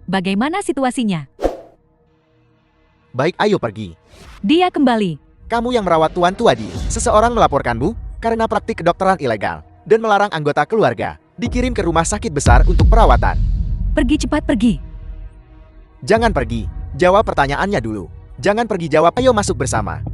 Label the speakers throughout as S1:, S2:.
S1: Bagaimana situasinya?
S2: Baik, ayo pergi.
S1: Dia kembali.
S2: Kamu yang merawat Tuan Tuadi. Seseorang melaporkanmu karena praktik kedokteran ilegal dan melarang anggota keluarga dikirim ke rumah sakit besar untuk perawatan.
S1: Pergi cepat pergi.
S2: Jangan pergi. Jawab pertanyaannya dulu. Jangan pergi, jawab. Ayo masuk bersama.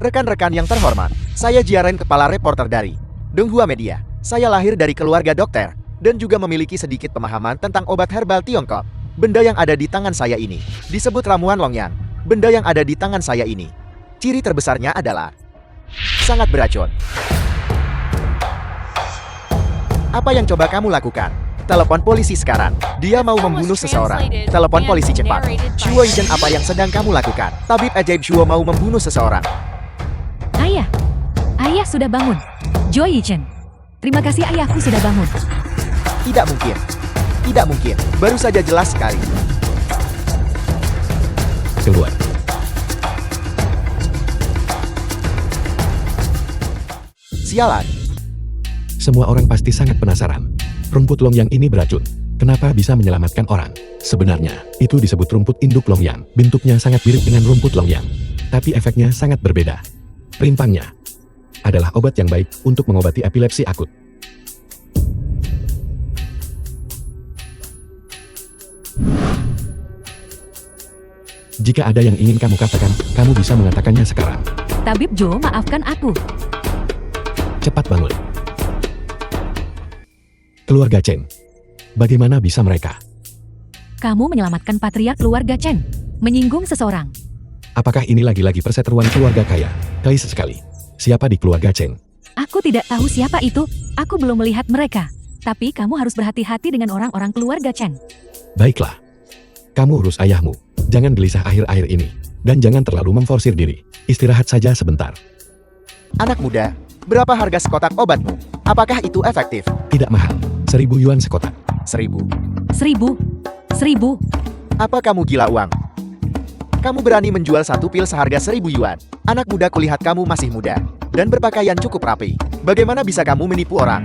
S2: Rekan-rekan yang terhormat, saya Jiaren, kepala reporter dari Donghua Media. Saya lahir dari keluarga dokter dan juga memiliki sedikit pemahaman tentang obat herbal Tiongkok. Benda yang ada di tangan saya ini disebut ramuan Longyang. Benda yang ada di tangan saya ini, ciri terbesarnya adalah sangat beracun. Apa yang coba kamu lakukan? Telepon polisi sekarang. Dia mau membunuh seseorang. Telepon polisi cepat. Shuo Yichen, apa yang sedang kamu lakukan? Tabib ajaib Shuo mau membunuh seseorang.
S1: Ayah. Ayah sudah bangun. Jo Yichen. Terima kasih, ayahku sudah bangun.
S2: Tidak mungkin. Tidak mungkin. Baru saja jelas sekali.
S3: Keluar.
S2: Sialan.
S3: Semua orang pasti sangat penasaran. Rumput Longyang ini beracun. Kenapa bisa menyelamatkan orang? Sebenarnya, itu disebut rumput induk Longyang. Bentuknya sangat mirip dengan rumput Longyang. Tapi efeknya sangat berbeda. Rimpangnya adalah obat yang baik untuk mengobati epilepsi akut. Jika ada yang ingin kamu katakan, kamu bisa mengatakannya sekarang.
S1: Tabib Jo, maafkan aku.
S3: Cepat bangun. Keluarga Chen. Bagaimana bisa mereka?
S1: Kamu menyelamatkan patriark keluarga Chen. Menyinggung seseorang.
S3: Apakah ini lagi-lagi perseteruan keluarga kaya? Kais sekali. Siapa di keluarga Chen?
S1: Aku tidak tahu siapa itu. Aku belum melihat mereka. Tapi kamu harus berhati-hati dengan orang-orang keluarga Chen.
S3: Baiklah. Kamu urus ayahmu. Jangan gelisah akhir-akhir ini. Dan jangan terlalu memforsir diri. Istirahat saja sebentar.
S2: Anak muda, berapa harga sekotak obatmu? Apakah itu efektif?
S3: Tidak mahal. 1.000 yuan sekotak.
S2: 1.000.
S1: 1.000. 1.000.
S2: Apa kamu gila uang? Kamu berani menjual satu pil seharga 1.000 yuan. Anak muda, kulihat kamu masih muda dan berpakaian cukup rapi. Bagaimana bisa kamu menipu orang?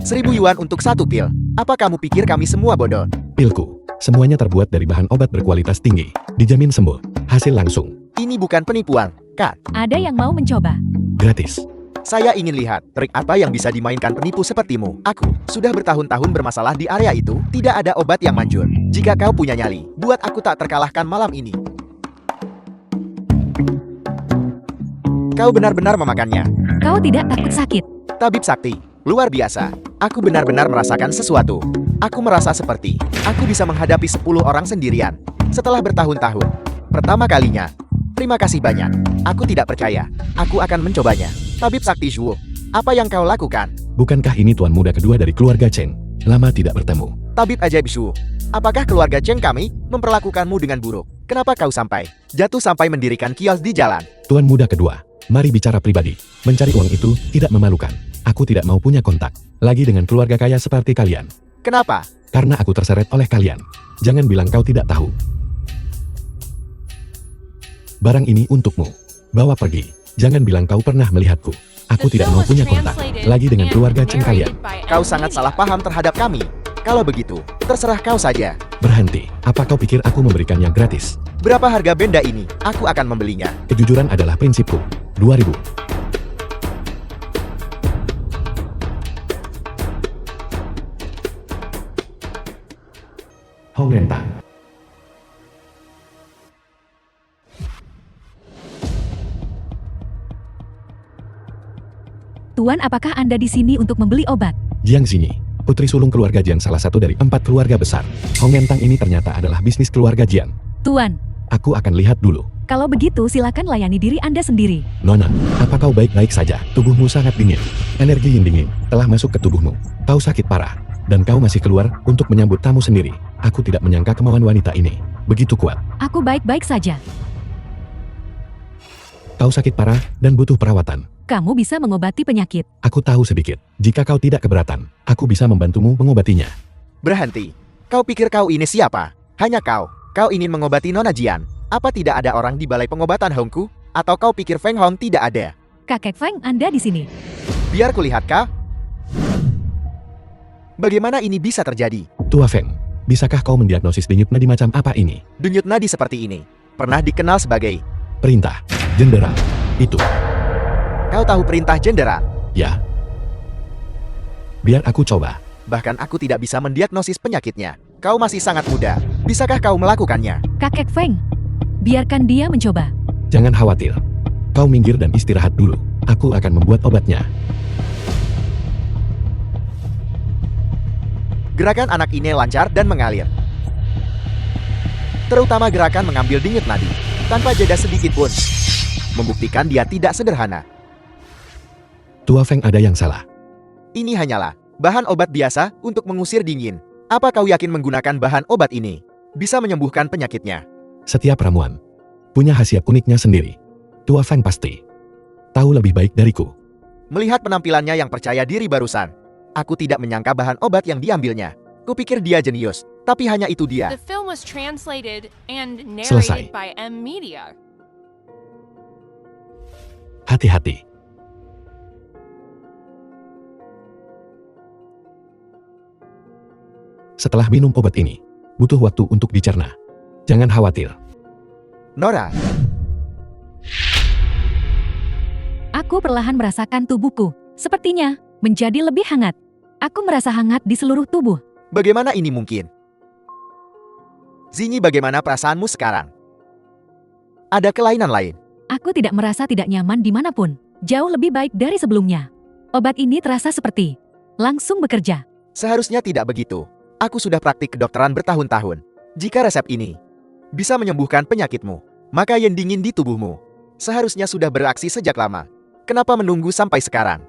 S2: 1.000 yuan untuk satu pil. Apa kamu pikir kami semua bodoh?
S3: Pilku. Semuanya terbuat dari bahan obat berkualitas tinggi. Dijamin sembuh. Hasil langsung.
S2: Ini bukan penipuan, Kak.
S1: Ada yang mau mencoba?
S3: Gratis.
S2: Saya ingin lihat trik apa yang bisa dimainkan penipu sepertimu. Aku sudah bertahun-tahun bermasalah di area itu. Tidak ada obat yang manjur. Jika kau punya nyali, buat aku tak terkalahkan malam ini. Kau benar-benar memakannya.
S1: Kau tidak takut sakit?
S2: Tabib sakti, luar biasa. Aku benar-benar merasakan sesuatu. Aku merasa seperti aku bisa menghadapi 10 orang sendirian setelah bertahun-tahun. Pertama kalinya. Terima kasih banyak. Aku tidak percaya. Aku akan mencobanya. Tabib sakti Shuo, apa yang kau lakukan?
S3: Bukankah ini tuan muda kedua dari keluarga Chen? Lama tidak bertemu.
S2: Tabib ajaib Shuo, apakah keluarga Chen kami memperlakukanmu dengan buruk? Kenapa kau sampai jatuh sampai mendirikan kios di jalan?
S3: Tuan muda kedua, mari bicara pribadi. Mencari uang itu tidak memalukan. Aku tidak mau punya kontak lagi dengan keluarga kaya seperti kalian.
S2: Kenapa?
S3: Karena aku terseret oleh kalian. Jangan bilang kau tidak tahu. Barang ini untukmu. Bawa pergi. Jangan bilang kau pernah melihatku. Aku tidak mau punya kontak lagi dengan keluarga Chen kalian.
S2: Kau sangat salah paham terhadap kami. Kalau begitu, terserah kau saja.
S3: Berhenti. Apa kau pikir aku memberikannya gratis?
S2: Berapa harga benda ini? Aku akan membelinya.
S3: Kejujuran adalah prinsipku. 2.000. Hong Rentang.
S1: Tuan, apakah Anda di sini untuk membeli obat?
S3: Jiang Xinyi, putri sulung keluarga Jian, salah satu dari 4 keluarga besar. Hong Rentang ini ternyata adalah bisnis keluarga Jian.
S1: Tuan,
S3: Aku akan lihat dulu.
S1: kalau begitu silakan layani diri Anda sendiri.
S3: Nona, apa kau baik-baik saja? Tubuhmu sangat dingin. Energi yang dingin telah masuk ke tubuhmu. Kau sakit parah. Dan kau masih keluar untuk menyambut tamu sendiri. Aku tidak menyangka kemauan wanita ini begitu kuat.
S1: Aku baik-baik saja.
S3: Kau sakit parah dan butuh perawatan.
S1: Kamu bisa mengobati penyakit.
S3: Aku tahu sedikit. Jika kau tidak keberatan, aku bisa membantumu mengobatinya.
S2: Berhenti. Kau pikir kau ini siapa? Hanya kau. Kau ingin mengobati Nona Jian. Apa tidak ada orang di balai pengobatan Hongku? Atau kau pikir Feng Hong tidak ada?
S1: Kakek Feng, Anda di sini.
S2: Biar kulihat kau. Bagaimana ini bisa terjadi?
S3: Tua Feng, bisakah kau mendiagnosis denyut nadi macam apa ini?
S2: Denyut nadi seperti ini pernah dikenal sebagai...
S3: Perintah jenderal. Itu.
S2: Kau tahu perintah jenderal?
S3: Ya. Biar aku coba.
S2: Bahkan aku tidak bisa mendiagnosis penyakitnya. Kau masih sangat muda. Bisakah kau melakukannya?
S1: Kakek Feng, biarkan dia mencoba.
S3: Jangan khawatir. Kau minggir dan istirahat dulu. Aku akan membuat obatnya.
S2: Gerakan anak ini lancar dan mengalir. Terutama gerakan mengambil denyut nadi, tanpa jeda sedikit pun. Membuktikan dia tidak sederhana.
S3: Tua Feng ada yang salah.
S2: Ini hanyalah bahan obat biasa untuk mengusir dingin. Apa kau yakin menggunakan bahan obat ini bisa menyembuhkan penyakitnya?
S3: Setiap ramuan punya khasiat uniknya sendiri. Tua Feng pasti tahu lebih baik dariku.
S2: Melihat penampilannya yang percaya diri barusan, aku tidak menyangka bahan obat yang diambilnya. Kupikir dia jenius, tapi hanya itu dia.
S4: The film was translated and
S3: Selesai.
S4: narrated by M Media.
S3: Hati-hati. Setelah minum obat ini, butuh waktu untuk dicerna. Jangan khawatir.
S2: Nora,
S1: Aku perlahan merasakan tubuhku, sepertinya menjadi lebih hangat. Aku merasa hangat di seluruh tubuh.
S2: bagaimana ini mungkin? Zinyi, bagaimana perasaanmu sekarang? Ada kelainan lain?
S1: Aku tidak merasa tidak nyaman dimanapun. Jauh lebih baik dari sebelumnya. Obat ini terasa seperti langsung bekerja.
S2: Seharusnya tidak begitu. Aku sudah praktik kedokteran bertahun-tahun. Jika resep ini bisa menyembuhkan penyakitmu, maka yen dingin di tubuhmu seharusnya sudah beraksi sejak lama. Kenapa menunggu sampai sekarang?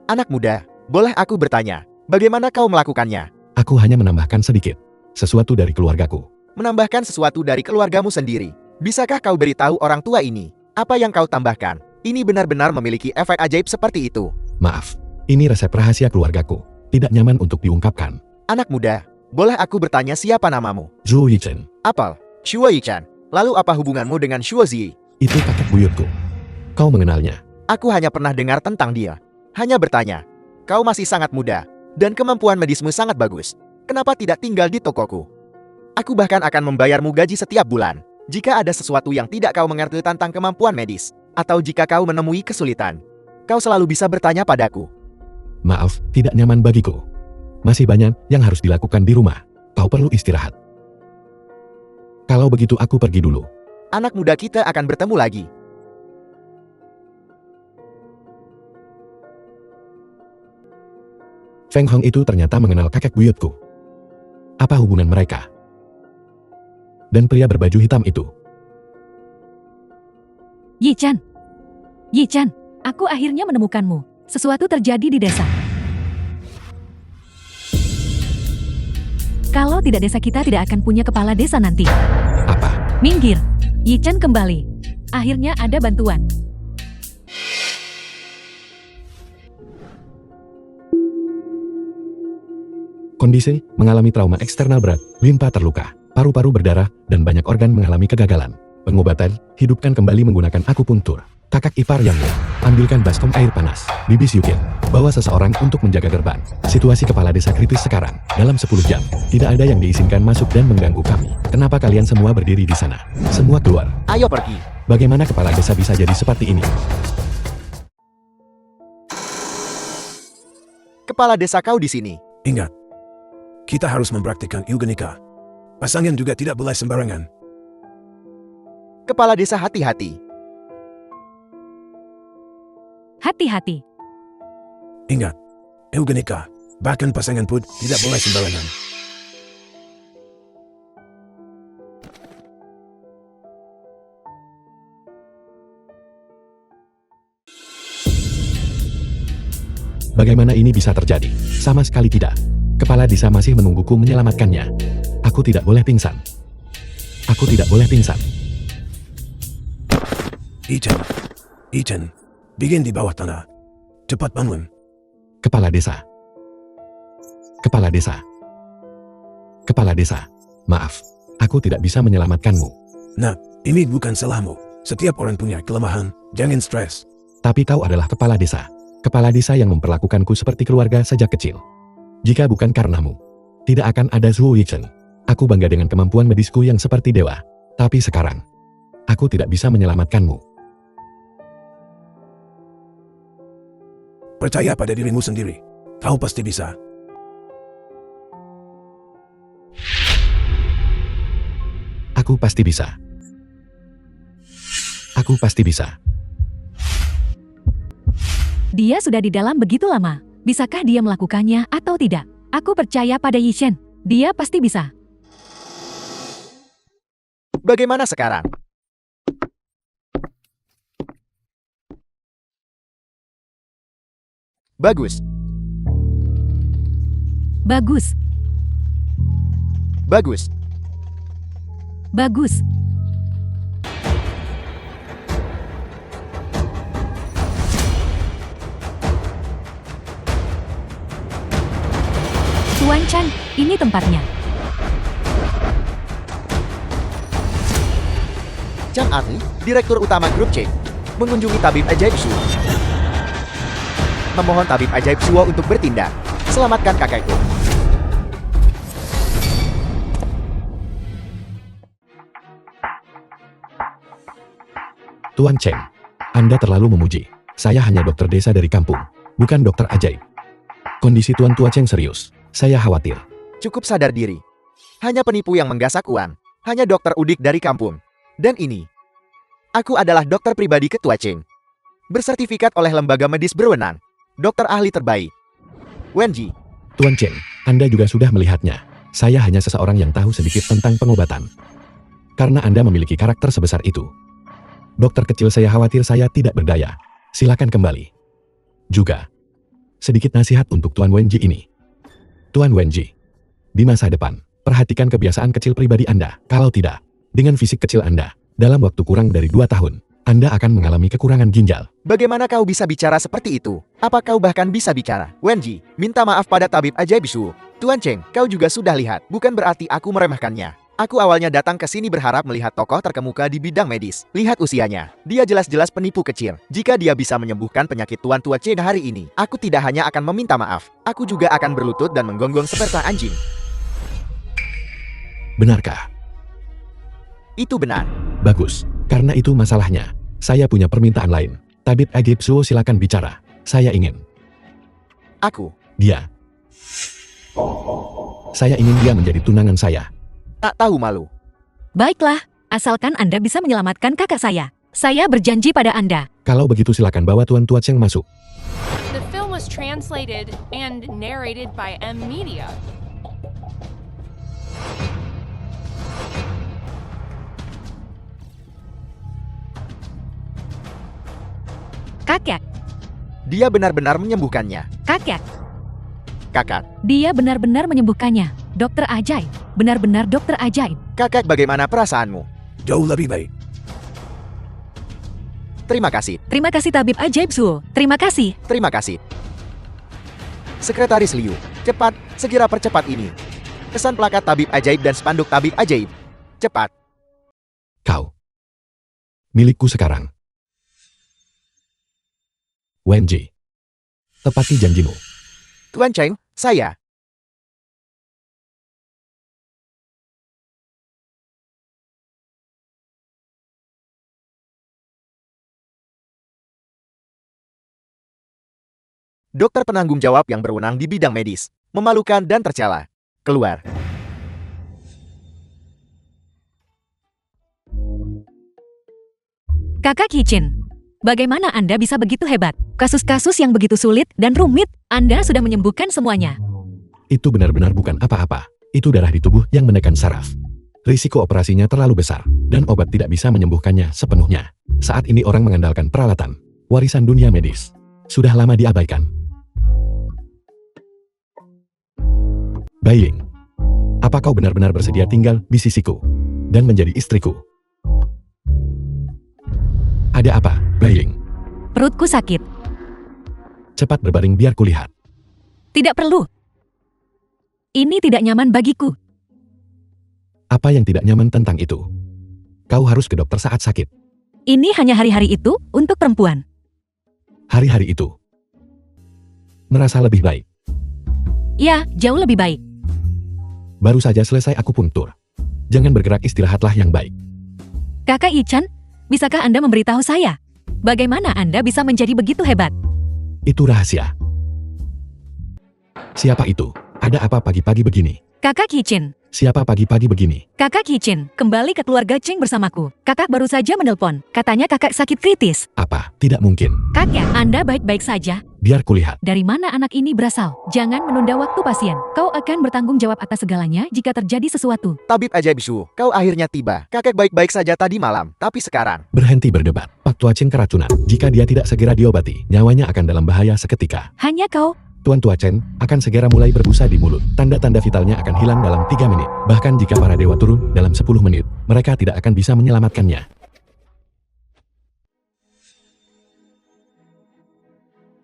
S2: Anak muda, boleh aku bertanya, bagaimana kau melakukannya?
S3: Aku hanya menambahkan sedikit sesuatu dari keluargaku.
S2: Menambahkan sesuatu dari keluargamu sendiri. Bisakah kau beritahu orang tua ini apa yang kau tambahkan? Ini benar-benar memiliki efek ajaib seperti itu.
S3: Maaf, ini resep rahasia keluargaku. Tidak nyaman untuk diungkapkan.
S2: Anak muda, boleh aku bertanya siapa namamu?
S3: Zhou Yichen,
S2: Apel, Shuo Yichan. Lalu apa hubunganmu dengan Shuo Zi?
S3: itu kakek buyutku. Kau mengenalnya?
S2: Aku hanya pernah dengar tentang dia. Hanya bertanya, kau masih sangat muda, dan kemampuan medismu sangat bagus. Kenapa tidak tinggal di tokoku? Aku bahkan akan membayarmu gaji setiap bulan. Jika ada sesuatu yang tidak kau mengerti tentang kemampuan medis, atau jika kau menemui kesulitan, kau selalu bisa bertanya padaku.
S3: Maaf, tidak nyaman bagiku. Masih banyak yang harus dilakukan di rumah. Kau perlu istirahat. Kalau begitu aku pergi dulu.
S2: Anak muda kita akan bertemu lagi.
S3: Feng Hong itu ternyata mengenal kakek buyutku. Apa hubungan mereka? Dan pria berbaju hitam itu.
S1: Yichan, Yichan, aku akhirnya menemukanmu. Sesuatu terjadi di desa. Kalau tidak, desa kita tidak akan punya kepala desa nanti.
S3: Apa?
S1: Minggir, Yichan kembali. Akhirnya ada bantuan.
S3: Kondisi mengalami trauma eksternal berat, limpa terluka, paru-paru berdarah, dan banyak organ mengalami kegagalan. Pengobatan, hidupkan kembali menggunakan akupunktur. Kakak ipar yang ambilkan baskom air panas. Bibis Yukin, bawa seseorang untuk menjaga gerbang. Situasi kepala desa kritis sekarang. Dalam 10 jam, tidak ada yang diizinkan masuk dan mengganggu kami. Kenapa kalian semua berdiri di sana? Semua keluar.
S2: Ayo pergi.
S3: Bagaimana kepala desa bisa jadi seperti ini?
S2: Kepala desa kau di sini.
S5: Ingat, kita harus mempraktikkan eugenika. Pasangan juga tidak boleh sembarangan.
S2: Kepala desa, hati-hati.
S1: Hati-hati.
S5: Ingat, eugenika, bahkan pasangan pun tidak boleh sembarangan.
S3: Bagaimana ini bisa terjadi? Sama sekali tidak. Kepala desa masih menungguku menyelamatkannya. Aku tidak boleh pingsan. Aku tidak boleh pingsan.
S5: Ichan, bikin di bawah tanah. Cepat bangun.
S3: Kepala desa. Kepala desa. Kepala desa. Maaf, aku tidak bisa menyelamatkanmu.
S5: Nah, ini bukan salahmu. Setiap orang punya kelemahan, jangan stres.
S3: Tapi kau adalah kepala desa. Kepala desa yang memperlakukanku seperti keluarga sejak kecil. Jika bukan karenamu, tidak akan ada Zhuo Yicheng. Aku bangga dengan kemampuan medisku yang seperti dewa. Tapi sekarang, aku tidak bisa menyelamatkanmu.
S5: Percaya pada dirimu sendiri. Kau pasti bisa.
S3: Aku pasti bisa. Aku pasti bisa.
S1: Dia sudah di dalam begitu lama. Bisakah dia melakukannya atau tidak? Aku percaya pada Yishen. Dia pasti bisa.
S2: Bagaimana sekarang? Bagus,
S1: Bagus,
S2: bagus.
S1: bagus. Tuan Chan, ini tempatnya.
S2: Chang Atli, Direktur Utama Grup C, mengunjungi tabib ajaib Suo. Memohon tabib ajaib Suo untuk bertindak. Selamatkan kakekku.
S3: Tuan Cheng, Anda terlalu memuji. Saya hanya dokter desa dari kampung, bukan dokter ajaib. Kondisi Tuan Tua Cheng serius. Saya khawatir.
S2: Cukup sadar diri. Hanya penipu yang menggasak uang. Hanya dokter udik dari kampung. Dan ini, aku adalah dokter pribadi Ketua Cheng. Bersertifikat oleh lembaga medis berwenang. Dokter ahli terbaik. Wenji,
S3: Tuan Cheng, Anda juga sudah melihatnya. Saya hanya seseorang yang tahu sedikit tentang pengobatan. Karena Anda memiliki karakter sebesar itu. Dokter kecil, saya khawatir saya tidak berdaya. Silakan kembali. Juga, sedikit nasihat untuk Tuan Wenji ini. Tuan Wenji, di masa depan, perhatikan kebiasaan kecil pribadi Anda. Kalau tidak, dengan fisik kecil Anda, dalam waktu kurang dari 2 tahun, Anda akan mengalami kekurangan ginjal.
S2: bagaimana kau bisa bicara seperti itu? Apa kau bahkan bisa bicara? Wenji, minta maaf pada tabib ajaib Suo. Tuan Cheng, kau juga sudah lihat. Bukan berarti aku meremehkannya. Aku awalnya datang ke sini berharap melihat tokoh terkemuka di bidang medis. Lihat usianya. Dia jelas-jelas penipu kecil. Jika dia bisa menyembuhkan penyakit Tuan Tua Cheng hari ini, aku tidak hanya akan meminta maaf. Aku juga akan berlutut dan menggonggong seperti anjing.
S3: Benarkah?
S2: Itu benar.
S3: Bagus. Karena itu masalahnya. Saya punya permintaan lain. Tabib ajaib Suo, silakan bicara. Saya ingin.
S2: Aku
S3: Dia. Saya ingin dia menjadi tunangan saya.
S2: tak tahu malu.
S1: Baiklah, asalkan Anda bisa menyelamatkan kakak saya. Saya berjanji pada Anda.
S3: Kalau begitu silakan bawa Tuan Tua Cheng masuk.
S4: The film was translated and narrated by M Media.
S1: Kakek,
S2: Dia benar-benar menyembuhkannya.
S1: kakek.
S2: Kakak,
S1: Dia benar-benar menyembuhkannya. Dokter ajaib. Benar-benar dokter ajaib.
S2: kakak bagaimana perasaanmu?
S5: Jauh lebih baik.
S2: Terima kasih,
S1: Terima kasih tabib ajaib Suo. Terima kasih.
S2: terima kasih. Sekretaris Liu, cepat, segera percepat ini. Pesan plakat tabib ajaib dan spanduk tabib ajaib. Cepat.
S3: Kau. Milikku sekarang. Wenji. Tepati janjimu.
S2: Tuan Cheng, saya. Dokter penanggung jawab yang berwenang di bidang medis. Memalukan dan tercela. Keluar.
S1: Kakak Hichin, bagaimana Anda bisa begitu hebat? Kasus-kasus yang begitu sulit dan rumit, Anda sudah menyembuhkan semuanya.
S3: Itu benar-benar bukan apa-apa. Itu darah di tubuh yang menekan saraf. Risiko operasinya terlalu besar, dan obat tidak bisa menyembuhkannya sepenuhnya. Saat ini orang mengandalkan peralatan. Warisan dunia medis. Sudah lama diabaikan. Bailing, apa kau benar-benar bersedia tinggal di sisiku dan menjadi istriku? Ada apa, Bailing?
S1: Perutku sakit.
S3: Cepat berbaring biar kulihat.
S1: Tidak perlu. Ini tidak nyaman bagiku.
S3: Apa yang tidak nyaman tentang itu? Kau harus ke dokter saat sakit.
S1: Ini hanya hari-hari itu untuk perempuan.
S3: Hari-hari itu. Merasa lebih baik.
S1: Ya, jauh lebih baik.
S3: Baru saja selesai akupunktur. Jangan bergerak, istirahatlah yang baik.
S1: Kakak Ichan, bisakah Anda memberitahu saya? Bagaimana Anda bisa menjadi begitu hebat?
S3: Itu rahasia. Siapa itu? Ada apa pagi-pagi begini?
S1: Kakak Kichin.
S3: Siapa pagi-pagi begini?
S1: Kakak Kichin, kembali ke keluarga Cheng bersamaku. Kakak baru saja menelpon. Katanya kakak sakit kritis.
S3: Apa? Tidak mungkin.
S1: Kakak, Anda baik-baik saja?
S3: Biar kulihat.
S1: Dari mana anak ini berasal? Jangan menunda waktu pasien. Kau akan bertanggung jawab atas segalanya jika terjadi sesuatu.
S2: Tabib ajaib Zhu, kau akhirnya tiba. Kakek baik-baik saja tadi malam, tapi sekarang.
S3: Berhenti berdebat. Pak Tua Chen keracunan. Jika dia tidak segera diobati, nyawanya akan dalam bahaya seketika.
S1: Hanya kau.
S3: Tuan Tua Chen akan segera mulai berbusa di mulut. Tanda-tanda vitalnya akan hilang dalam 3 menit. Bahkan jika para dewa turun dalam 10 menit, mereka tidak akan bisa menyelamatkannya.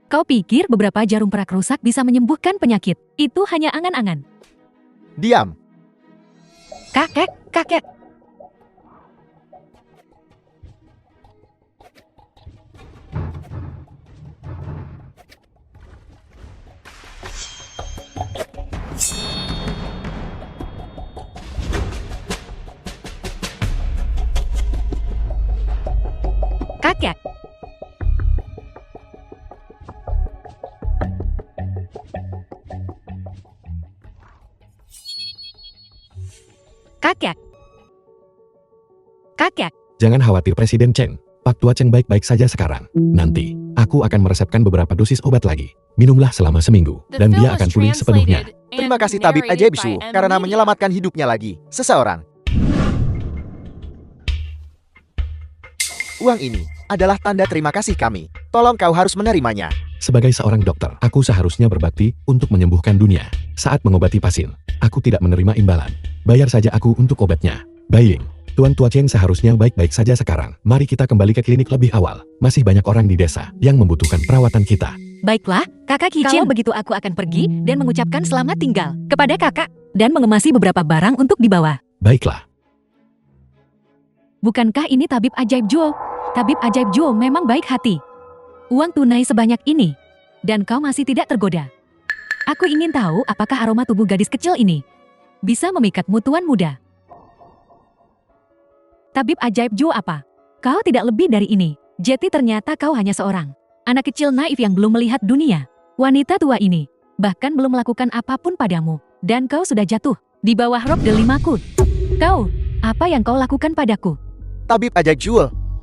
S1: Kau pikir beberapa jarum perak rusak bisa menyembuhkan penyakit? Itu hanya angan-angan.
S2: Diam.
S1: Kakek. Kakek. Kakek.
S3: Jangan khawatir Presiden Chen. Pak Tua Chen baik-baik saja sekarang. Nanti, aku akan meresepkan beberapa dosis obat lagi. Minumlah selama seminggu,
S4: The
S3: dan
S4: film
S3: dia
S4: was
S3: akan pulih sepenuhnya.
S4: translated and
S2: Terima kasih Tabib
S4: narrated
S2: ajaib
S4: by
S2: Zhu,
S4: M.
S2: karena
S4: Media.
S2: menyelamatkan hidupnya lagi. Seseorang. Uang ini adalah tanda terima kasih kami. Tolong kau harus menerimanya.
S3: Sebagai seorang dokter, aku seharusnya berbakti untuk menyembuhkan dunia. Saat mengobati pasien, aku tidak menerima imbalan. Bayar saja aku untuk obatnya. Baik, Tuan Tua Chen seharusnya baik-baik saja sekarang. Mari kita kembali ke klinik lebih awal. Masih banyak orang di desa yang membutuhkan perawatan kita.
S1: Baiklah, kakak Kichin. Kalau begitu aku akan pergi dan mengucapkan selamat tinggal kepada kakak dan mengemasi beberapa barang untuk dibawa.
S3: Baiklah,
S1: Bukankah ini tabib ajaib Zhou? Tabib ajaib Zhou memang baik hati. Uang tunai sebanyak ini, dan kau masih tidak tergoda. Aku ingin tahu apakah aroma tubuh gadis kecil ini bisa memikatmu tuan muda. Tabib ajaib Zhou apa? Kau tidak lebih dari ini. Jadi ternyata kau hanya seorang anak kecil naif yang belum melihat dunia. Wanita tua ini bahkan belum melakukan apapun padamu, dan kau sudah jatuh di bawah rok delimaku. Kau, apa yang kau lakukan padaku?
S2: Tabib ajaib Zhu,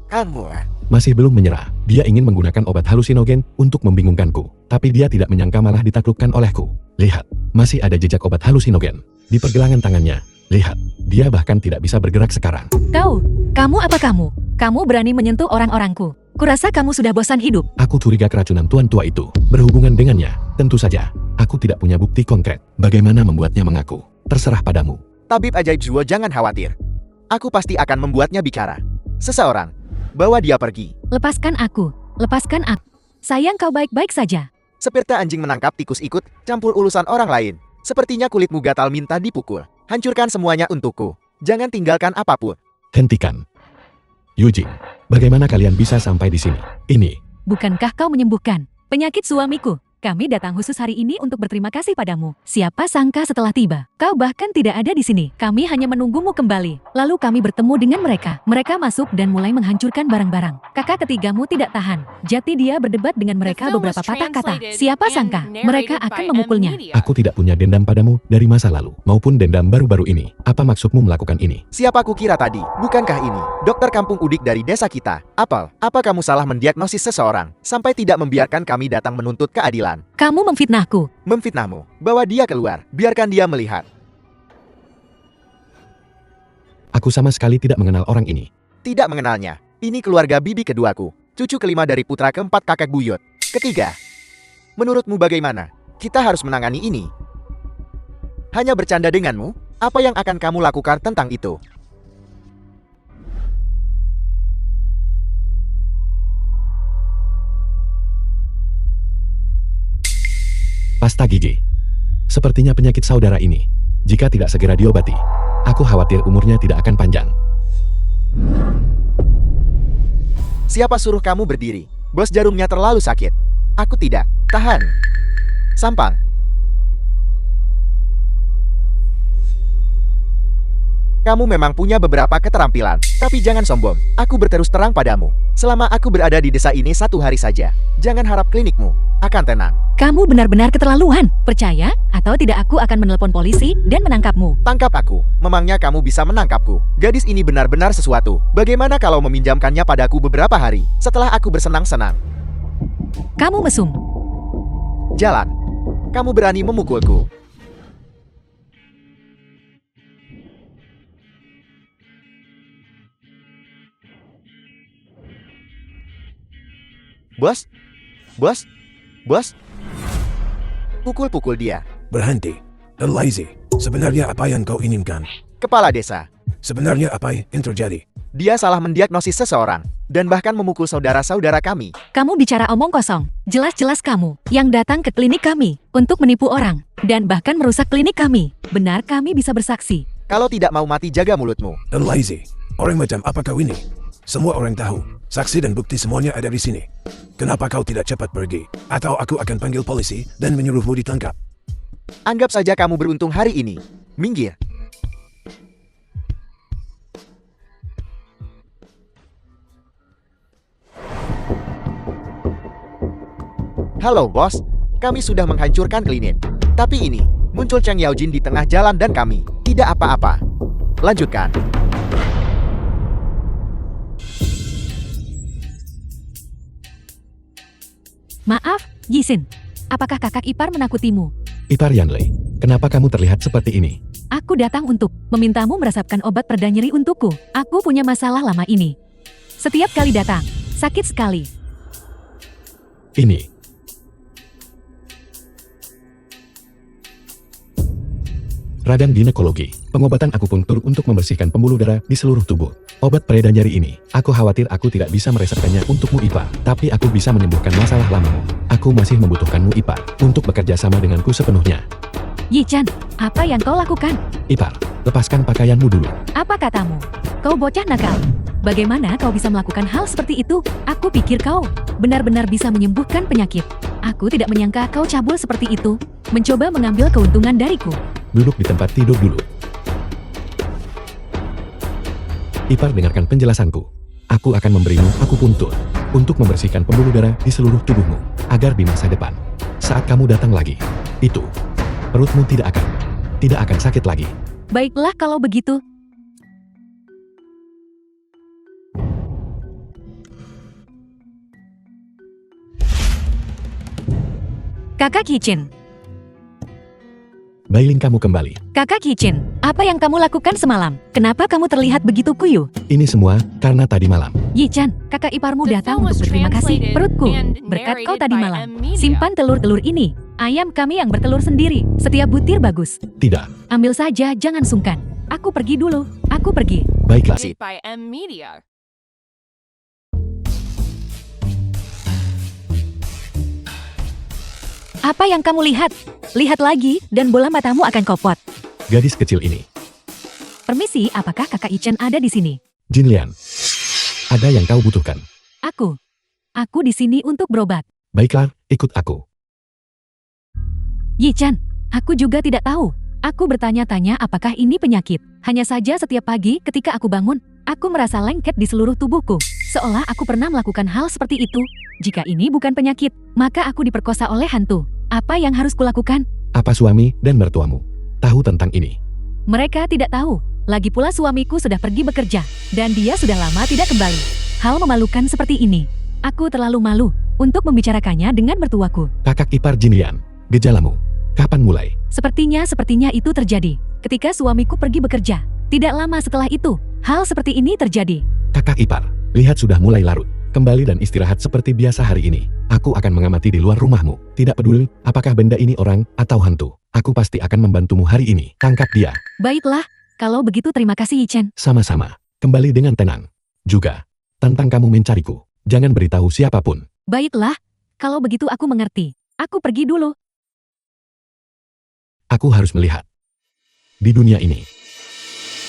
S2: kamu.
S3: masih belum menyerah. Dia ingin menggunakan obat halusinogen untuk membingungkanku. Tapi dia tidak menyangka malah ditaklukkan olehku. Lihat, masih ada jejak obat halusinogen di pergelangan tangannya. Lihat, dia bahkan tidak bisa bergerak sekarang.
S1: Kamu apa kamu? Kamu berani menyentuh orang-orangku. Kurasa kamu sudah bosan hidup.
S3: Aku curiga keracunan tuan tua itu berhubungan dengannya. Tentu saja, aku tidak punya bukti konkret. Bagaimana membuatnya mengaku? Terserah padamu.
S2: Tabib ajaib Zhu, jangan khawatir. Aku pasti akan membuatnya bicara. Seseorang, bawa dia pergi.
S1: Lepaskan aku. Sayang kau baik-baik saja.
S2: Seperti anjing menangkap tikus ikut campur urusan orang lain. Sepertinya kulitmu gatal minta dipukul. Hancurkan semuanya untukku. Jangan tinggalkan apapun.
S3: Hentikan. Yujing, bagaimana kalian bisa sampai di sini? Ini,
S1: Bukankah kau menyembuhkan penyakit suamiku? Kami datang khusus hari ini untuk berterima kasih padamu. Siapa sangka setelah tiba, kau bahkan tidak ada di sini. Kami hanya menunggumu kembali. Lalu kami bertemu dengan mereka. Mereka masuk dan mulai menghancurkan barang-barang. Kakak ketigamu tidak tahan. Jadi dia berdebat dengan mereka beberapa patah kata. Siapa sangka mereka akan memukulnya.
S3: aku tidak punya dendam padamu dari masa lalu, maupun dendam baru-baru ini. Apa maksudmu melakukan ini?
S2: Siapa kukira tadi? Bukankah ini dokter kampung udik dari desa kita? Apel, apa kamu salah mendiagnosis seseorang sampai tidak membiarkan kami datang menuntut keadilan?
S1: Kamu memfitnahku.
S2: Memfitnahmu. Bawa dia keluar. Biarkan dia melihat.
S3: Aku sama sekali tidak mengenal orang ini.
S2: Tidak mengenalnya. Ini keluarga bibi keduaku. Cucu kelima dari putra keempat kakek buyut. Ketiga. Menurutmu bagaimana? Kita harus menangani ini. Hanya bercanda denganmu? Apa yang akan kamu lakukan tentang itu?
S3: Pasta gigi. Sepertinya penyakit saudara ini. Jika tidak segera diobati, aku khawatir umurnya tidak akan panjang.
S2: Siapa suruh kamu berdiri? Bos jarumnya terlalu sakit. Aku tidak. Tahan. Sampang. Kamu memang punya beberapa keterampilan, tapi jangan sombong. Aku berterus terang padamu. Selama aku berada di desa ini 1 hari saja, jangan harap klinikmu akan tenang.
S1: Kamu benar-benar keterlaluan. Percaya atau tidak aku akan menelpon polisi dan menangkapmu.
S2: Tangkap aku. Memangnya kamu bisa menangkapku? Gadis ini benar-benar sesuatu. Bagaimana kalau meminjamkannya padaku beberapa hari, setelah aku bersenang-senang?
S1: Kamu mesum.
S2: Jalan. Kamu berani memukulku. Bos? Bos? Bos? Pukul-pukul dia.
S5: Berhenti. Lazy. Sebenarnya apa yang kau inginkan?
S2: Kepala desa.
S5: Sebenarnya apa yang terjadi?
S2: Dia salah mendiagnosis seseorang, dan bahkan memukul saudara-saudara kami.
S1: Kamu bicara omong kosong. Jelas-jelas kamu yang datang ke klinik kami untuk menipu orang dan bahkan merusak klinik kami. Benar, kami bisa bersaksi.
S2: Kalau tidak mau mati, jaga mulutmu.
S5: Lazy. Orang macam apa kau ini? Semua orang tahu. Saksi dan bukti semuanya ada di sini. Kenapa kau tidak cepat pergi? Atau aku akan panggil polisi dan menyuruhmu ditangkap.
S2: Anggap saja kamu beruntung hari ini. Minggir. Halo bos, kami sudah menghancurkan klinik. Tapi ini, muncul Cheng Yaojin di tengah jalan dan kami tidak apa-apa. Lanjutkan.
S1: Maaf, Yisin. Apakah kakak ipar menakutimu?
S3: Ipar Yanlei, kenapa kamu terlihat seperti ini?
S1: Aku datang untuk memintamu meresapkan obat pereda nyeri untukku. Aku punya masalah lama ini. Setiap kali datang, sakit sekali.
S3: Ini. Radang ginekologi, pengobatan akupunktur untuk membersihkan pembuluh darah di seluruh tubuh. Obat pereda nyeri ini, aku khawatir aku tidak bisa meresepkannya untukmu Ipar, tapi aku bisa menyembuhkan masalah lamamu. Aku masih membutuhkanmu Ipar, untuk bekerja sama denganku sepenuhnya.
S1: Yi-chan, apa yang kau lakukan?
S3: Ipar, lepaskan pakaianmu dulu.
S1: Apa katamu? Kau bocah nakal. Bagaimana kau bisa melakukan hal seperti itu? Aku pikir kau benar-benar bisa menyembuhkan penyakit. Aku tidak menyangka kau cabul seperti itu, mencoba mengambil keuntungan dariku.
S3: Duduk di tempat tidur dulu. Ipar, dengarkan penjelasanku. Aku akan memberimu akupuntur untuk membersihkan pembuluh darah di seluruh tubuhmu, agar di masa depan, saat kamu datang lagi, itu, perutmu tidak akan sakit lagi.
S1: Baiklah kalau begitu. Kakak Kicin.
S3: Bailing kamu kembali.
S1: Kakak Kicin, apa yang kamu lakukan semalam? Kenapa kamu terlihat begitu kuyuh?
S3: Ini semua karena tadi malam.
S1: Yi-chan, kakak iparmu
S4: The
S1: datang
S4: film
S1: untuk
S4: was
S1: berterima kasih.
S4: translated
S1: Perutku,
S4: and
S1: berkat kau
S4: narrated
S1: tadi
S4: by
S1: malam.
S4: M-Media.
S1: Simpan telur-telur ini. Ayam kami yang bertelur sendiri. Setiap butir bagus.
S3: Tidak.
S1: Ambil saja, jangan sungkan. Aku pergi dulu. Aku pergi.
S3: Baiklah.
S4: Created by M-Media.
S1: Apa yang kamu lihat? Lihat lagi, dan bola matamu akan kopot.
S3: Gadis kecil ini.
S1: Permisi, apakah kakak Ichen ada di sini?
S3: Jin Lian. Ada yang kau butuhkan.
S1: Aku. Aku di sini untuk berobat.
S3: Baiklah, ikut aku.
S1: Yi-chan, aku juga tidak tahu. Aku bertanya-tanya apakah ini penyakit. Hanya saja setiap pagi ketika aku bangun, aku merasa lengket di seluruh tubuhku. Seolah aku pernah melakukan hal seperti itu. Jika ini bukan penyakit, maka aku diperkosa oleh hantu. Apa yang harus kulakukan?
S3: Apa suami dan mertuamu tahu tentang ini?
S1: Mereka tidak tahu. Lagi pula suamiku sudah pergi bekerja, dan dia sudah lama tidak kembali. Hal memalukan seperti ini. Aku terlalu malu untuk membicarakannya dengan mertuaku.
S3: Kakak ipar Jin Lian, gejalamu. Kapan mulai?
S1: Sepertinya itu terjadi ketika suamiku pergi bekerja. Tidak lama setelah itu, hal seperti ini terjadi.
S3: Kakak ipar, lihat sudah mulai larut. Kembali dan istirahat seperti biasa hari ini. Aku akan mengamati di luar rumahmu. Tidak peduli apakah benda ini orang atau hantu. Aku pasti akan membantumu hari ini. Tangkap dia.
S1: Baiklah, kalau begitu terima kasih Yi-chan.
S3: Sama-sama. Kembali dengan tenang. Juga, tantang kamu mencariku. Jangan beritahu siapapun.
S1: Baiklah, kalau begitu aku mengerti. Aku pergi dulu.
S3: Aku harus melihat. Di dunia ini,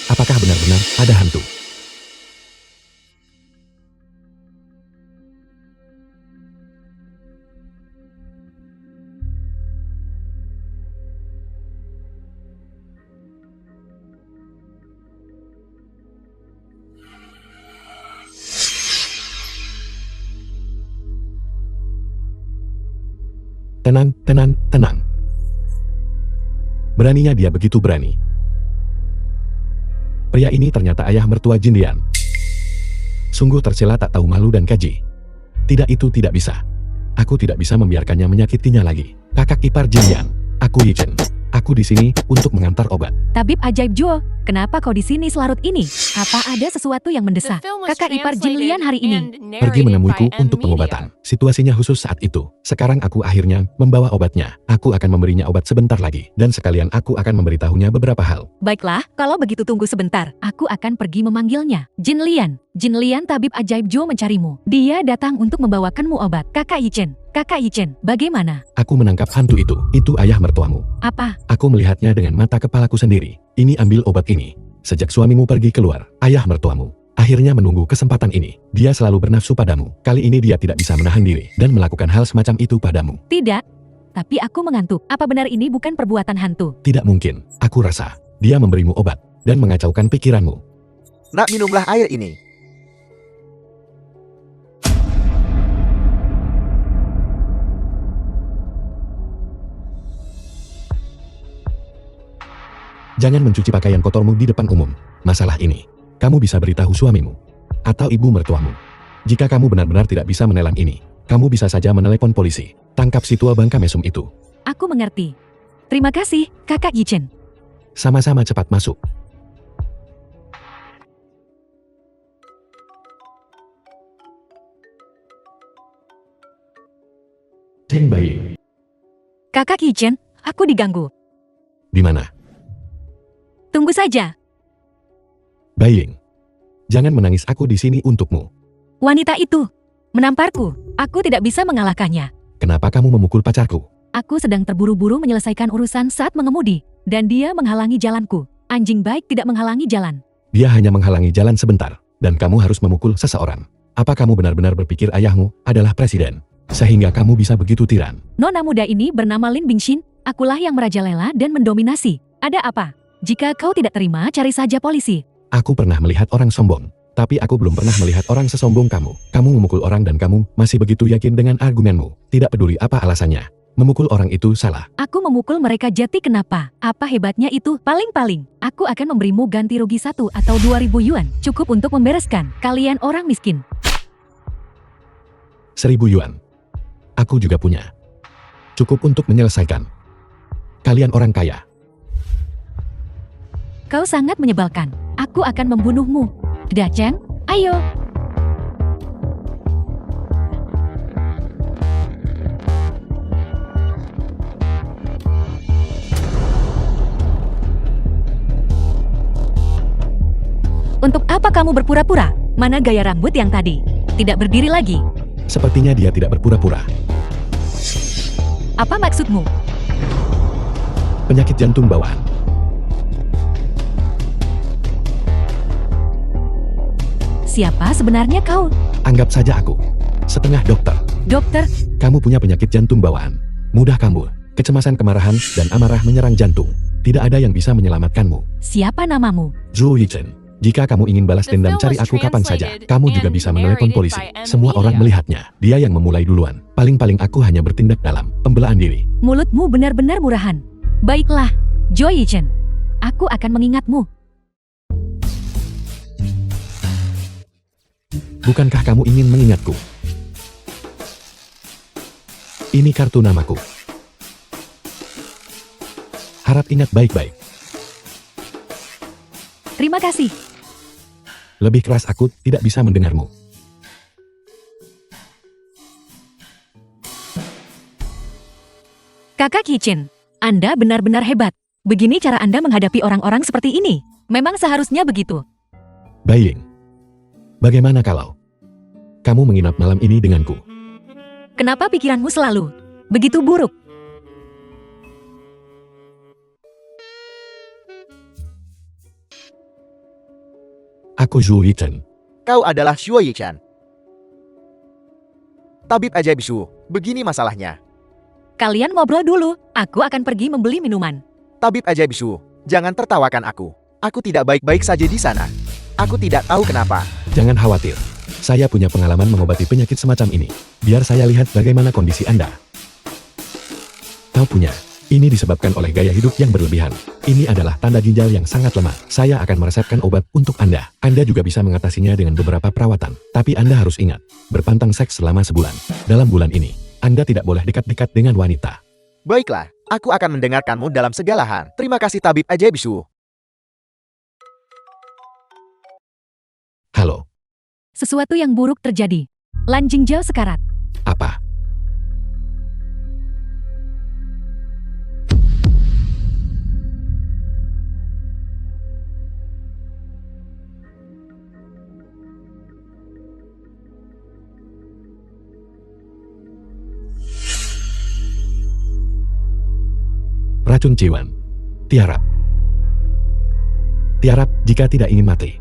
S3: apakah benar-benar ada hantu? Tenang, tenang, tenang. Beraninya dia begitu berani. Pria ini ternyata ayah mertua Jin Lian. Sungguh tercela tak tahu malu dan keji. Tidak, itu tidak bisa. Aku tidak bisa membiarkannya menyakitinya lagi. Kakak ipar Jin Lian, aku Yi Chen. Aku di sini untuk mengantar obat.
S1: Tabib ajaib Zhuo, kenapa kau di sini selarut ini? Apa ada sesuatu yang
S4: The
S1: mendesak?
S4: film was
S1: Kakak ipar Jin Lian hari ini.
S4: translated and
S3: Pergi
S4: narrated
S3: menemuiku
S4: by M.
S3: untuk
S4: Media.
S3: pengobatan. Situasinya khusus saat itu. Sekarang aku akhirnya membawa obatnya. Aku akan memberinya obat sebentar lagi. Dan sekalian aku akan memberitahunya beberapa hal.
S1: Baiklah, kalau begitu tunggu sebentar. Aku akan pergi memanggilnya. Jin Lian. Jin Lian tabib ajaib Zhuo mencarimu. Dia datang untuk membawakanmu obat. Kakak Yi Chen. Kakak Yi Chen, bagaimana?
S3: Aku menangkap hantu itu. Itu ayah mertuamu.
S1: Apa?
S3: Aku melihatnya dengan mata kepalaku sendiri. Ini, ambil obat ini. Sejak suamimu pergi keluar, ayah mertuamu akhirnya menunggu kesempatan ini. Dia selalu bernafsu padamu. Kali ini dia tidak bisa menahan diri dan melakukan hal semacam itu padamu.
S1: Tidak. Tapi aku mengantuk. Apa benar ini bukan perbuatan hantu?
S3: Tidak mungkin. Aku rasa dia memberimu obat dan mengacaukan pikiranmu.
S2: Nak, minumlah air ini.
S3: Jangan mencuci pakaian kotormu di depan umum. Masalah ini, kamu bisa beritahu suamimu atau ibu mertuamu. Jika kamu benar-benar tidak bisa menelan ini, kamu bisa saja menelepon polisi. Tangkap si tua bangka mesum itu.
S1: Aku mengerti. Terima kasih, Kakak Yi Chen.
S3: Sama-sama, cepat masuk. Cheng Bai,
S1: Kakak Yi Chen, aku diganggu.
S3: di mana?
S1: Tunggu saja.
S3: Baiying, jangan menangis, aku di sini untukmu.
S1: Wanita itu menamparku. Aku tidak bisa mengalahkannya.
S3: Kenapa kamu memukul pacarku?
S1: Aku sedang terburu-buru menyelesaikan urusan saat mengemudi, dan dia menghalangi jalanku. Anjing baik tidak menghalangi jalan.
S3: Dia hanya menghalangi jalan sebentar, dan kamu harus memukul seseorang. Apa kamu benar-benar berpikir ayahmu adalah presiden, sehingga kamu bisa begitu tiran?
S1: Nona muda ini bernama Lin Bingxin. Akulah yang merajalela dan mendominasi. Ada apa? Jika kau tidak terima, cari saja polisi.
S3: Aku pernah melihat orang sombong, tapi aku belum pernah melihat orang sesombong kamu. Kamu memukul orang dan kamu masih begitu yakin dengan argumenmu. Tidak peduli apa alasannya. Memukul orang itu salah.
S1: Aku memukul mereka jati kenapa? Apa hebatnya itu? Paling-paling, aku akan memberimu ganti rugi 1 atau 2.000 yuan. Cukup untuk membereskan. Kalian orang miskin.
S3: 1.000 yuan. Aku juga punya. Cukup untuk menyelesaikan. Kalian orang kaya.
S1: Kau sangat menyebalkan. Aku akan membunuhmu. Chen, ayo. Untuk apa kamu berpura-pura? Mana gaya rambut yang tadi? Tidak berdiri lagi.
S3: Sepertinya dia tidak berpura-pura.
S1: Apa maksudmu?
S3: Penyakit jantung bawaan.
S1: Siapa sebenarnya kau?
S3: Anggap saja aku setengah dokter.
S1: Dokter,
S3: Kamu punya penyakit jantung bawaan. Mudah kambuh. Kecemasan, kemarahan, dan amarah menyerang jantung. Tidak ada yang bisa menyelamatkanmu.
S1: siapa namamu?
S3: Zhou Yichen. Jika kamu ingin balas
S4: The
S3: dendam,
S4: film
S3: cari
S4: was
S3: aku kapan saja.
S4: translated
S3: Kamu juga
S4: and
S3: bisa menelepon
S4: narrated
S3: polisi.
S4: by M.
S3: Semua orang
S4: Media.
S3: melihatnya. Dia yang memulai duluan. Paling-paling aku hanya bertindak dalam pembelaan diri.
S1: Mulutmu benar-benar murahan. Baiklah, Zhou Yichen. Aku akan mengingatmu.
S3: Bukankah kamu ingin mengingatku? Ini kartu namaku. Harap ingat baik-baik.
S1: Terima kasih.
S3: Lebih keras aku tidak bisa mendengarmu.
S1: Kakak Yichen, Anda benar-benar hebat. Begini cara Anda menghadapi orang-orang seperti ini. Memang seharusnya begitu.
S3: Baiying, bagaimana kalau kamu menginap malam ini denganku?
S1: Kenapa pikiranmu selalu begitu buruk?
S3: Aku Zhou Yichen.
S2: Kau adalah Shuo Yichan. Tabib ajaib Shu, begini masalahnya.
S1: Kalian ngobrol dulu. Aku akan pergi membeli minuman.
S2: Tabib ajaib Shu, jangan tertawakan aku. Aku tidak baik-baik saja di sana. Aku tidak tahu kenapa.
S3: Jangan khawatir. Saya punya pengalaman mengobati penyakit semacam ini. Biar saya lihat bagaimana kondisi Anda. kau punya. Ini disebabkan oleh gaya hidup yang berlebihan. Ini adalah tanda ginjal yang sangat lemah. Saya akan meresepkan obat untuk Anda. Anda juga bisa mengatasinya dengan beberapa perawatan. Tapi Anda harus ingat, berpantang seks selama sebulan. Dalam bulan ini, Anda tidak boleh dekat-dekat dengan wanita.
S2: Baiklah, aku akan mendengarkanmu dalam segala hal. Terima kasih tabib ajaib Su.
S3: Halo,
S1: Sesuatu yang buruk terjadi. Lan Jingzhou sekarat.
S3: apa? Racun Ciwan. Tiarap. Tiarap jika tidak ingin mati.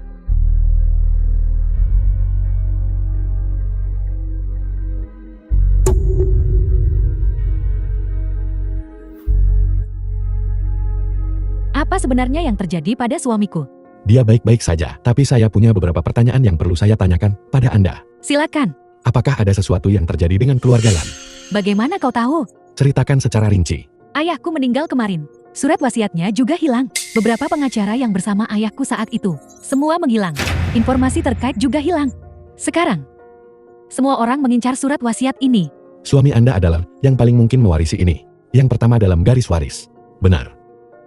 S1: Apa sebenarnya yang terjadi pada suamiku?
S3: Dia baik-baik saja, tapi saya punya beberapa pertanyaan yang perlu saya tanyakan pada Anda.
S1: Silakan.
S3: Apakah ada sesuatu yang terjadi dengan keluarga Lan?
S1: Bagaimana kau tahu?
S3: Ceritakan secara rinci.
S1: Ayahku meninggal kemarin. Surat wasiatnya juga hilang. Beberapa pengacara yang bersama ayahku saat itu, semua menghilang. Informasi terkait juga hilang. Sekarang, semua orang mengincar surat wasiat ini.
S3: Suami Anda adalah yang paling mungkin mewarisi ini. Yang pertama dalam garis waris. Benar.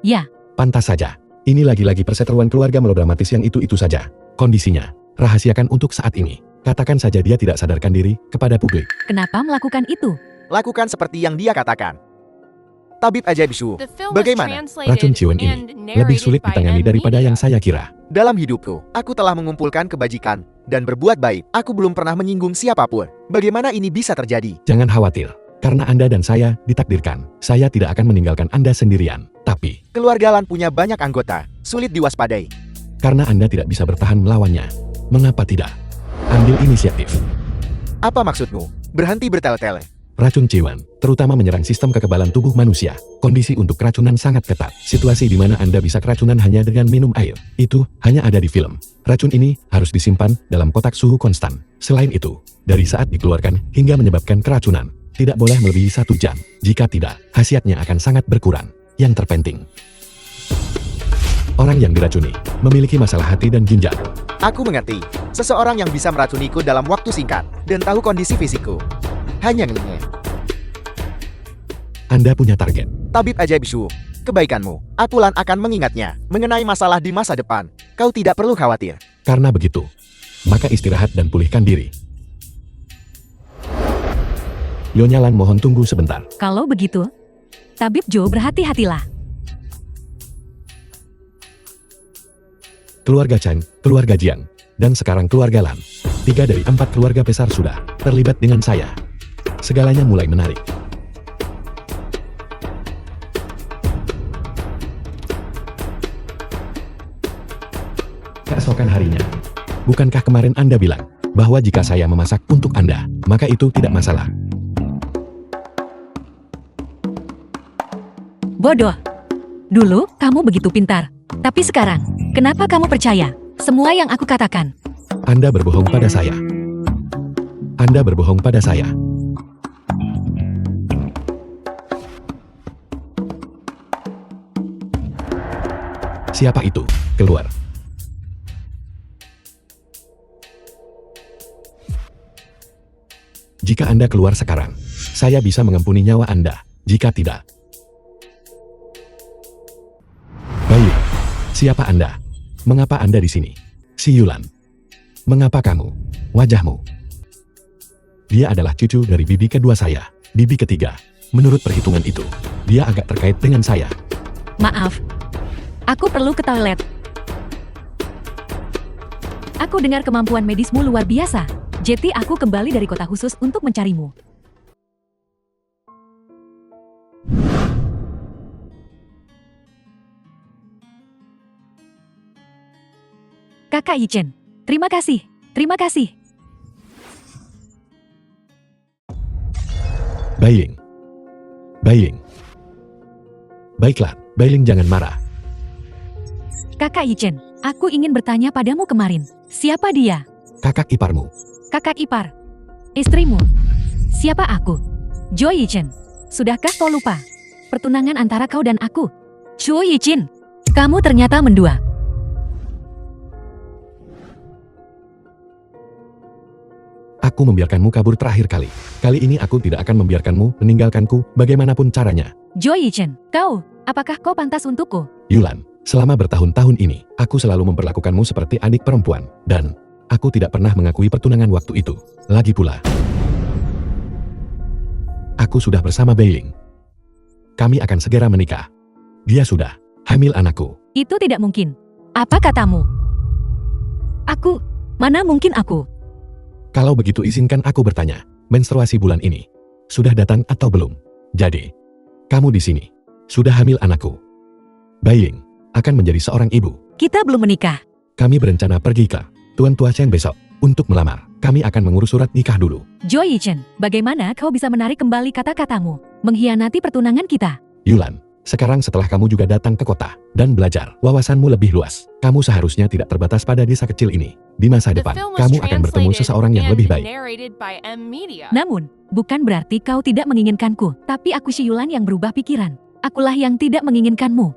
S1: Ya,
S3: Pantas saja. Ini lagi-lagi perseteruan keluarga melodramatis yang itu-itu saja. Kondisinya, rahasiakan untuk saat ini. Katakan saja dia tidak sadarkan diri kepada publik.
S1: kenapa melakukan itu?
S2: Lakukan seperti yang dia katakan. Tabib ajaib Su,
S4: The film was
S2: bagaimana?
S4: translated
S3: Racun Ciwan ini
S4: and
S3: lebih sulit
S4: narrated by
S3: ditangani daripada
S4: Media.
S3: yang saya kira.
S2: Dalam hidupku, aku telah mengumpulkan kebajikan dan berbuat baik. Aku belum pernah menyinggung siapapun. Bagaimana ini bisa terjadi?
S3: Jangan khawatir, karena Anda dan saya ditakdirkan. Saya tidak akan meninggalkan Anda sendirian. Tapi,
S2: Keluarga Lan punya banyak anggota, sulit diwaspadai.
S3: karena Anda tidak bisa bertahan melawannya, mengapa tidak? Ambil inisiatif.
S2: Apa maksudmu? Berhenti bertele-tele.
S3: Racun Ciwan, terutama menyerang sistem kekebalan tubuh manusia. Kondisi untuk keracunan sangat ketat. Situasi di mana Anda bisa keracunan hanya dengan minum air. Itu hanya ada di film. Racun ini harus disimpan dalam kotak suhu konstan. Selain itu, dari saat dikeluarkan hingga menyebabkan keracunan, tidak boleh melebihi 1 jam. Jika tidak, khasiatnya akan sangat berkurang. Yang terpenting, orang yang diracuni memiliki masalah hati dan ginjal.
S2: Aku mengerti. Seseorang yang bisa meracuniku dalam waktu singkat dan tahu kondisi fisikku. Hanya ngelihat.
S3: Anda punya target.
S2: Tabib ajaib Su, kebaikanmu. Aku Lan akan mengingatnya. Mengenai masalah di masa depan, kau tidak perlu khawatir.
S3: Karena begitu, maka istirahat dan pulihkan diri. Nyonya Lan mohon tunggu sebentar.
S1: Kalau begitu, Tabib Joe berhati-hatilah.
S3: Keluarga Chang, keluarga Jiang, dan sekarang keluarga Lan. 3 dari 4 keluarga besar sudah terlibat dengan saya. Segalanya mulai menarik. Keesokan harinya, bukankah kemarin Anda bilang bahwa jika saya memasak untuk Anda, maka itu tidak masalah?
S1: Bodoh. Dulu, kamu begitu pintar. Tapi sekarang, kenapa kamu percaya semua yang aku katakan?
S3: Anda berbohong pada saya. Anda berbohong pada saya. Siapa itu? Keluar. Jika Anda keluar sekarang, saya bisa mengampuni nyawa Anda. Jika tidak, baik. Siapa Anda? Mengapa Anda di sini? Si Yulan. Mengapa kamu? Wajahmu. Dia adalah cucu dari bibi kedua saya. Bibi ketiga. Menurut perhitungan itu, dia agak terkait dengan saya.
S1: Maaf. Aku perlu ke toilet. Aku dengar kemampuan medismu luar biasa. Jadi aku kembali dari kota khusus untuk mencarimu. Kakak Yichen, terima kasih. Terima kasih.
S3: Bailing. Bailing. Baiklah, Bailing jangan marah.
S1: Kakak Yichen, aku ingin bertanya padamu kemarin. Siapa dia?
S3: Kakak iparmu.
S1: Kakak ipar. Istrimu. Siapa aku? Jo Yichen. Sudahkah kau lupa? pertunangan antara kau dan aku. Shuo Yichin, kamu ternyata mendua.
S3: Aku membiarkanmu kabur terakhir kali. Kali ini aku tidak akan membiarkanmu meninggalkanku bagaimanapun caranya.
S1: Jo Yichin, apakah kau pantas untukku?
S3: Yulan, selama bertahun-tahun ini, aku selalu memperlakukanmu seperti adik perempuan. Dan aku tidak pernah mengakui pertunangan waktu itu. Lagi pula, aku sudah bersama Beiling. Kami akan segera menikah. Dia sudah hamil anakku.
S1: Itu tidak mungkin. Apa katamu? Mana mungkin aku?
S3: Kalau begitu izinkan aku bertanya, menstruasi bulan ini sudah datang atau belum? Jadi, kamu di sini sudah hamil anakku. Beiling akan menjadi seorang ibu.
S1: Kita belum menikah.
S3: Kami berencana pergi ke Tuan Tua Chen besok untuk melamar. Kami akan mengurus surat nikah dulu.
S1: Jo Yichin, bagaimana kau bisa menarik kembali kata-katamu? Mengkhianati pertunangan kita.
S3: Yulan, sekarang setelah kamu juga datang ke kota dan belajar, wawasanmu lebih luas. Kamu seharusnya tidak terbatas pada desa kecil ini. Di masa
S4: The
S3: depan,
S4: film was
S3: kamu akan bertemu
S4: translated
S3: seseorang yang
S4: and
S3: lebih baik.
S4: narrated by M Media.
S1: Namun, bukan berarti kau tidak menginginkanku. Tapi aku si Yulan yang berubah pikiran. Akulah yang tidak menginginkanmu.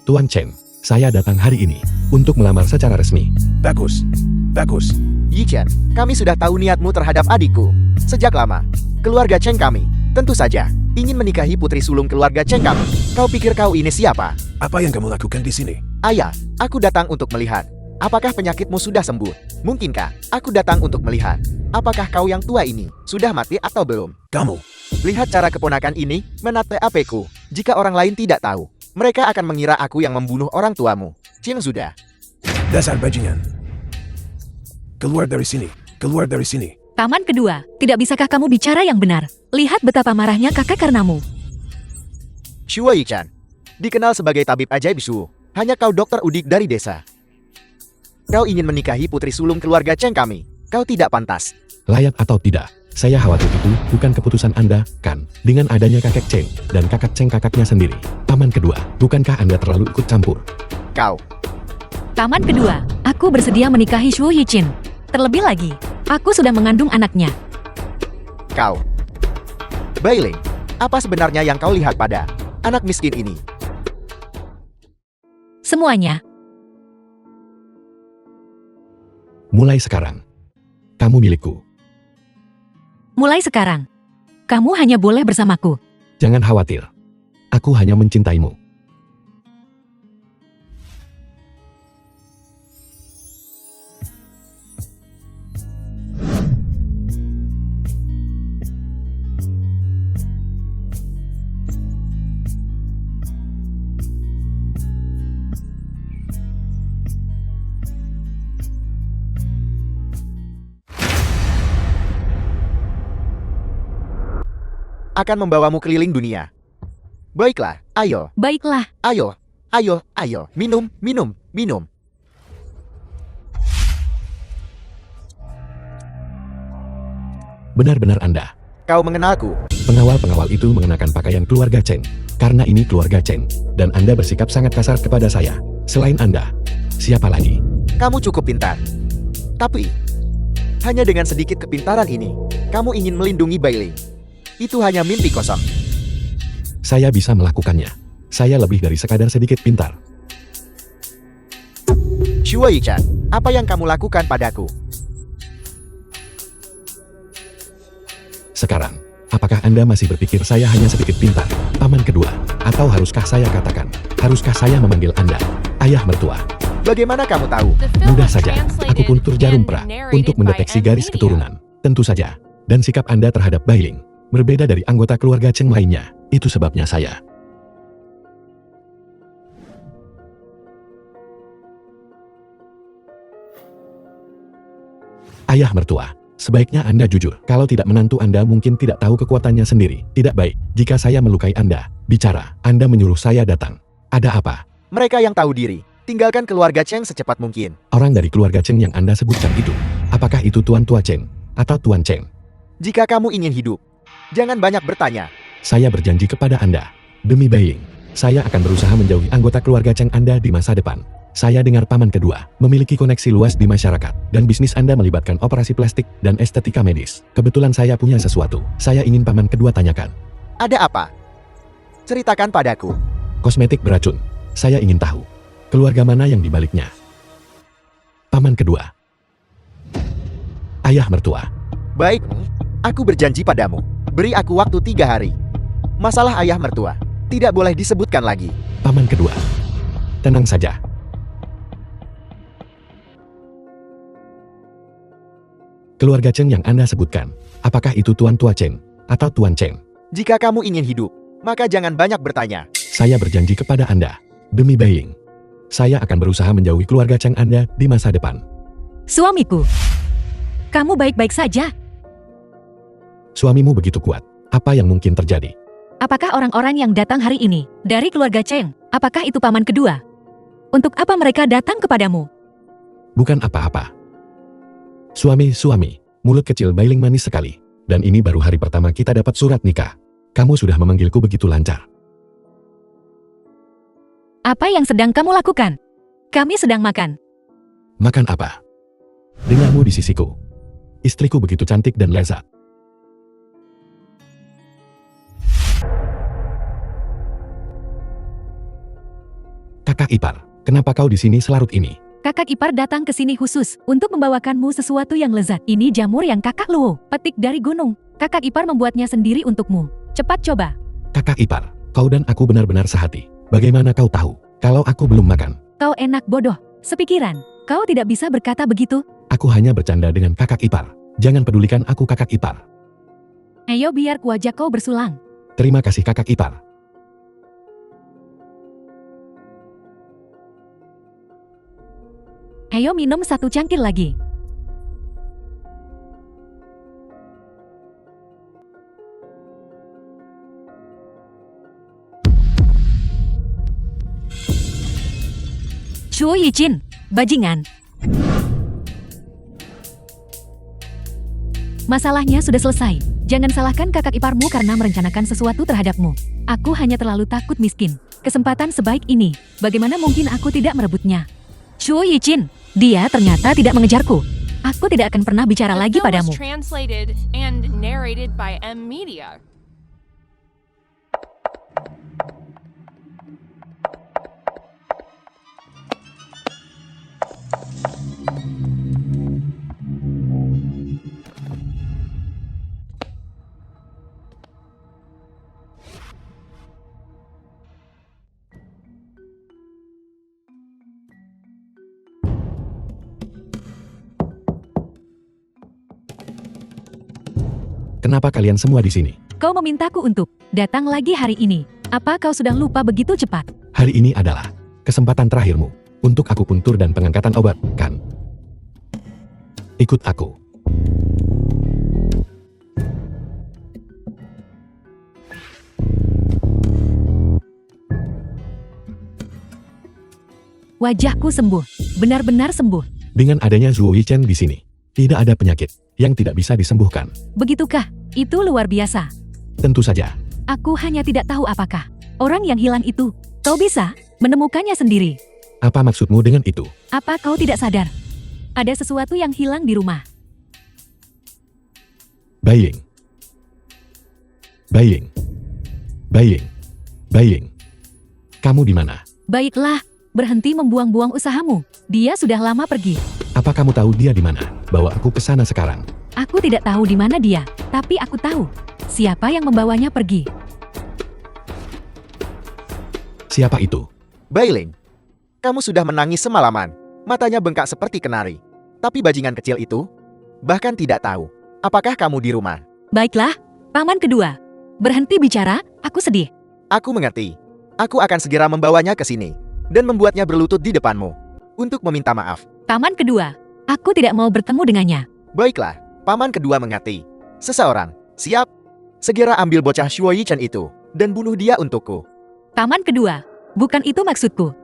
S3: Tuan Chen, saya datang hari ini untuk melamar secara resmi.
S5: Bagus. Bagus.
S2: Yichen, kami sudah tahu niatmu terhadap adikku. Sejak lama, keluarga Cheng kami, tentu saja, ingin menikahi putri sulung keluarga Cheng kami. Kau pikir kau ini siapa?
S5: Apa yang kamu lakukan di sini?
S2: Ayah, aku datang untuk melihat. Apakah penyakitmu sudah sembuh? Mungkinkah aku datang untuk melihat? Apakah kau yang tua ini sudah mati atau belum?
S5: Kamu.
S2: Lihat cara keponakan ini menate apeku. Jika orang lain tidak tahu, mereka akan mengira aku yang membunuh orang tuamu. Cing sudah.
S5: Dasar bajingan. Keluar dari sini. Keluar dari sini.
S1: Taman kedua, tidak bisakah kamu bicara yang benar? Lihat betapa marahnya kakak karenamu.
S2: Shuo Yichan, dikenal sebagai tabib ajaib Shu. Hanya kau dokter udik dari desa. Kau ingin menikahi putri sulung keluarga Cheng kami. Kau tidak pantas.
S3: Layak atau tidak, saya khawatir itu bukan keputusan Anda, kan? Dengan adanya kakek Cheng dan kakak Cheng kakaknya sendiri. Taman kedua, bukankah Anda terlalu ikut campur?
S2: Kau.
S1: Taman kedua, aku bersedia menikahi Shuo Yichin. Terlebih lagi, aku sudah mengandung anaknya.
S2: Kau. Beiling, apa sebenarnya yang kau lihat pada anak miskin ini?
S1: Semuanya.
S3: Mulai sekarang, kamu milikku.
S1: Mulai sekarang, kamu hanya boleh bersamaku.
S3: Jangan khawatir, aku hanya mencintaimu.
S2: Akan membawamu keliling dunia. Baiklah, ayo,
S1: Baiklah,
S2: ayo, ayo, ayo, minum, minum, minum.
S3: Benar-benar Anda.
S2: Kau mengenalku.
S3: Pengawal-pengawal itu mengenakan pakaian keluarga Cheng. Karena ini keluarga Cheng, dan Anda bersikap sangat kasar kepada saya. Selain Anda, siapa lagi?
S2: Kamu cukup pintar. Tapi, hanya dengan sedikit kepintaran ini, kamu ingin melindungi Beiling. Itu hanya mimpi kosong.
S3: Saya bisa melakukannya. Saya lebih dari sekadar sedikit pintar.
S2: Shuo Yichan, apa yang kamu lakukan padaku?
S3: Sekarang, apakah Anda masih berpikir saya hanya sedikit pintar? Taman kedua, atau haruskah saya katakan, haruskah saya memanggil Anda ayah mertua?
S2: Bagaimana kamu tahu?
S4: The film
S3: Mudah
S4: was
S3: saja, aku
S4: translated
S3: pun turjarum
S4: and
S3: pra
S4: narrated
S3: untuk
S4: by
S3: mendeteksi
S4: M
S3: garis
S4: Media.
S3: keturunan. Tentu saja. Dan sikap Anda terhadap Beiling berbeda dari anggota keluarga Cheng lainnya. Itu sebabnya saya. Ayah mertua, sebaiknya Anda jujur. Kalau tidak, menantu Anda mungkin tidak tahu kekuatannya sendiri. Tidak baik jika saya melukai Anda. Bicara, Anda menyuruh saya datang. Ada apa?
S2: Mereka yang tahu diri, tinggalkan keluarga Cheng secepat mungkin.
S3: Orang dari keluarga Cheng yang Anda sebutkan itu, apakah itu Tuan Tua Cheng atau Tuan Cheng?
S2: Jika kamu ingin hidup, jangan banyak bertanya.
S3: Saya berjanji kepada Anda, demi Beiling, saya akan berusaha menjauhi anggota keluarga Cheng Anda di masa depan. Saya dengar paman kedua memiliki koneksi luas di masyarakat, dan bisnis Anda melibatkan operasi plastik dan estetika medis. Kebetulan saya punya sesuatu. Saya ingin paman kedua tanyakan.
S2: Ada apa? Ceritakan padaku.
S3: Kosmetik beracun. Saya ingin tahu. Keluarga mana yang dibaliknya? Paman kedua. Ayah mertua.
S2: Baik, aku berjanji padamu. Beri aku waktu 3 hari. Masalah ayah mertua tidak boleh disebutkan lagi.
S3: Paman kedua. Tenang saja. Keluarga Cheng yang Anda sebutkan, apakah itu Tuan Tua Cheng atau Tuan Cheng?
S2: Jika kamu ingin hidup, maka jangan banyak bertanya.
S3: Saya berjanji kepada Anda, demi Beiying, saya akan berusaha menjauhi keluarga Cheng Anda di masa depan.
S1: Suamiku, kamu baik-baik saja?
S3: Suamimu begitu kuat, apa yang mungkin terjadi?
S1: Apakah orang-orang yang datang hari ini dari keluarga Cheng? Apakah itu paman kedua? Untuk apa mereka datang kepadamu?
S3: Bukan apa-apa. Suami, mulut kecil Beiying manis sekali. Dan ini baru hari pertama kita dapat surat nikah. Kamu sudah memanggilku begitu lancar.
S1: Apa yang sedang kamu lakukan? Kami sedang makan.
S3: Makan apa? Denganmu di sisiku. Istriku begitu cantik dan lezat. Kakak ipar, kenapa kau di sini selarut ini?
S1: Kakak ipar datang ke sini khusus untuk membawakanmu sesuatu yang lezat. Ini jamur yang kakak Luo petik dari gunung. Kakak ipar membuatnya sendiri untukmu. Cepat coba.
S3: Kakak ipar, kau dan aku benar-benar sehati. Bagaimana kau tahu kalau aku belum makan?
S1: Kau enak bodoh. Sepikiran. Kau tidak bisa berkata begitu.
S3: Aku hanya bercanda dengan kakak ipar. Jangan pedulikan aku kakak ipar.
S1: Ayo biar wajah kau bersulang.
S3: Terima kasih kakak ipar.
S1: Ayo minum 1 cangkir lagi. Shuo Yijin, bajingan. Masalahnya sudah selesai. Jangan salahkan kakak iparmu karena merencanakan sesuatu terhadapmu. Aku hanya terlalu takut miskin. Kesempatan sebaik ini, bagaimana mungkin aku tidak merebutnya? Shuo Yijin, dia ternyata tidak mengejarku. Aku tidak akan pernah bicara lagi
S4: The film
S1: padamu.
S4: was translated and narrated by M Media.
S3: Kenapa kalian semua di sini?
S1: Kau memintaku untuk datang lagi hari ini. Apa kau sudah lupa begitu cepat?
S3: Hari ini adalah kesempatan terakhirmu untuk akupuntur dan pengangkatan obat, kan? Ikut aku.
S1: Wajahku sembuh, benar-benar sembuh.
S3: Dengan adanya Zhuo Yichen di sini, tidak ada penyakit yang tidak bisa disembuhkan.
S1: Begitukah? Itu luar biasa.
S3: Tentu saja.
S1: Aku hanya tidak tahu apakah orang yang hilang itu, kau bisa menemukannya sendiri.
S3: Apa maksudmu dengan itu?
S1: Apa kau tidak sadar? Ada sesuatu yang hilang di rumah.
S3: Beiying. Beiying. Beiying. Beiying. Kamu di mana?
S1: Baiklah, berhenti membuang-buang usahamu. Dia sudah lama pergi.
S3: Apa kamu tahu dia di mana? Bawa aku ke sana sekarang.
S1: Aku tidak tahu di mana dia, tapi aku tahu siapa yang membawanya pergi.
S3: Siapa itu?
S2: Beiying, kamu sudah menangis semalaman. Matanya bengkak seperti kenari. Tapi bajingan kecil itu bahkan tidak tahu apakah kamu di rumah.
S1: Baiklah, paman kedua. Berhenti bicara, aku sedih.
S2: Aku mengerti. Aku akan segera membawanya ke sini dan membuatnya berlutut di depanmu untuk meminta maaf.
S1: Paman kedua, aku tidak mau bertemu dengannya.
S2: Baiklah, paman kedua mengerti. Seseorang, siap? Segera ambil bocah Shuo Yichen itu dan bunuh dia untukku.
S1: Paman kedua, bukan itu maksudku.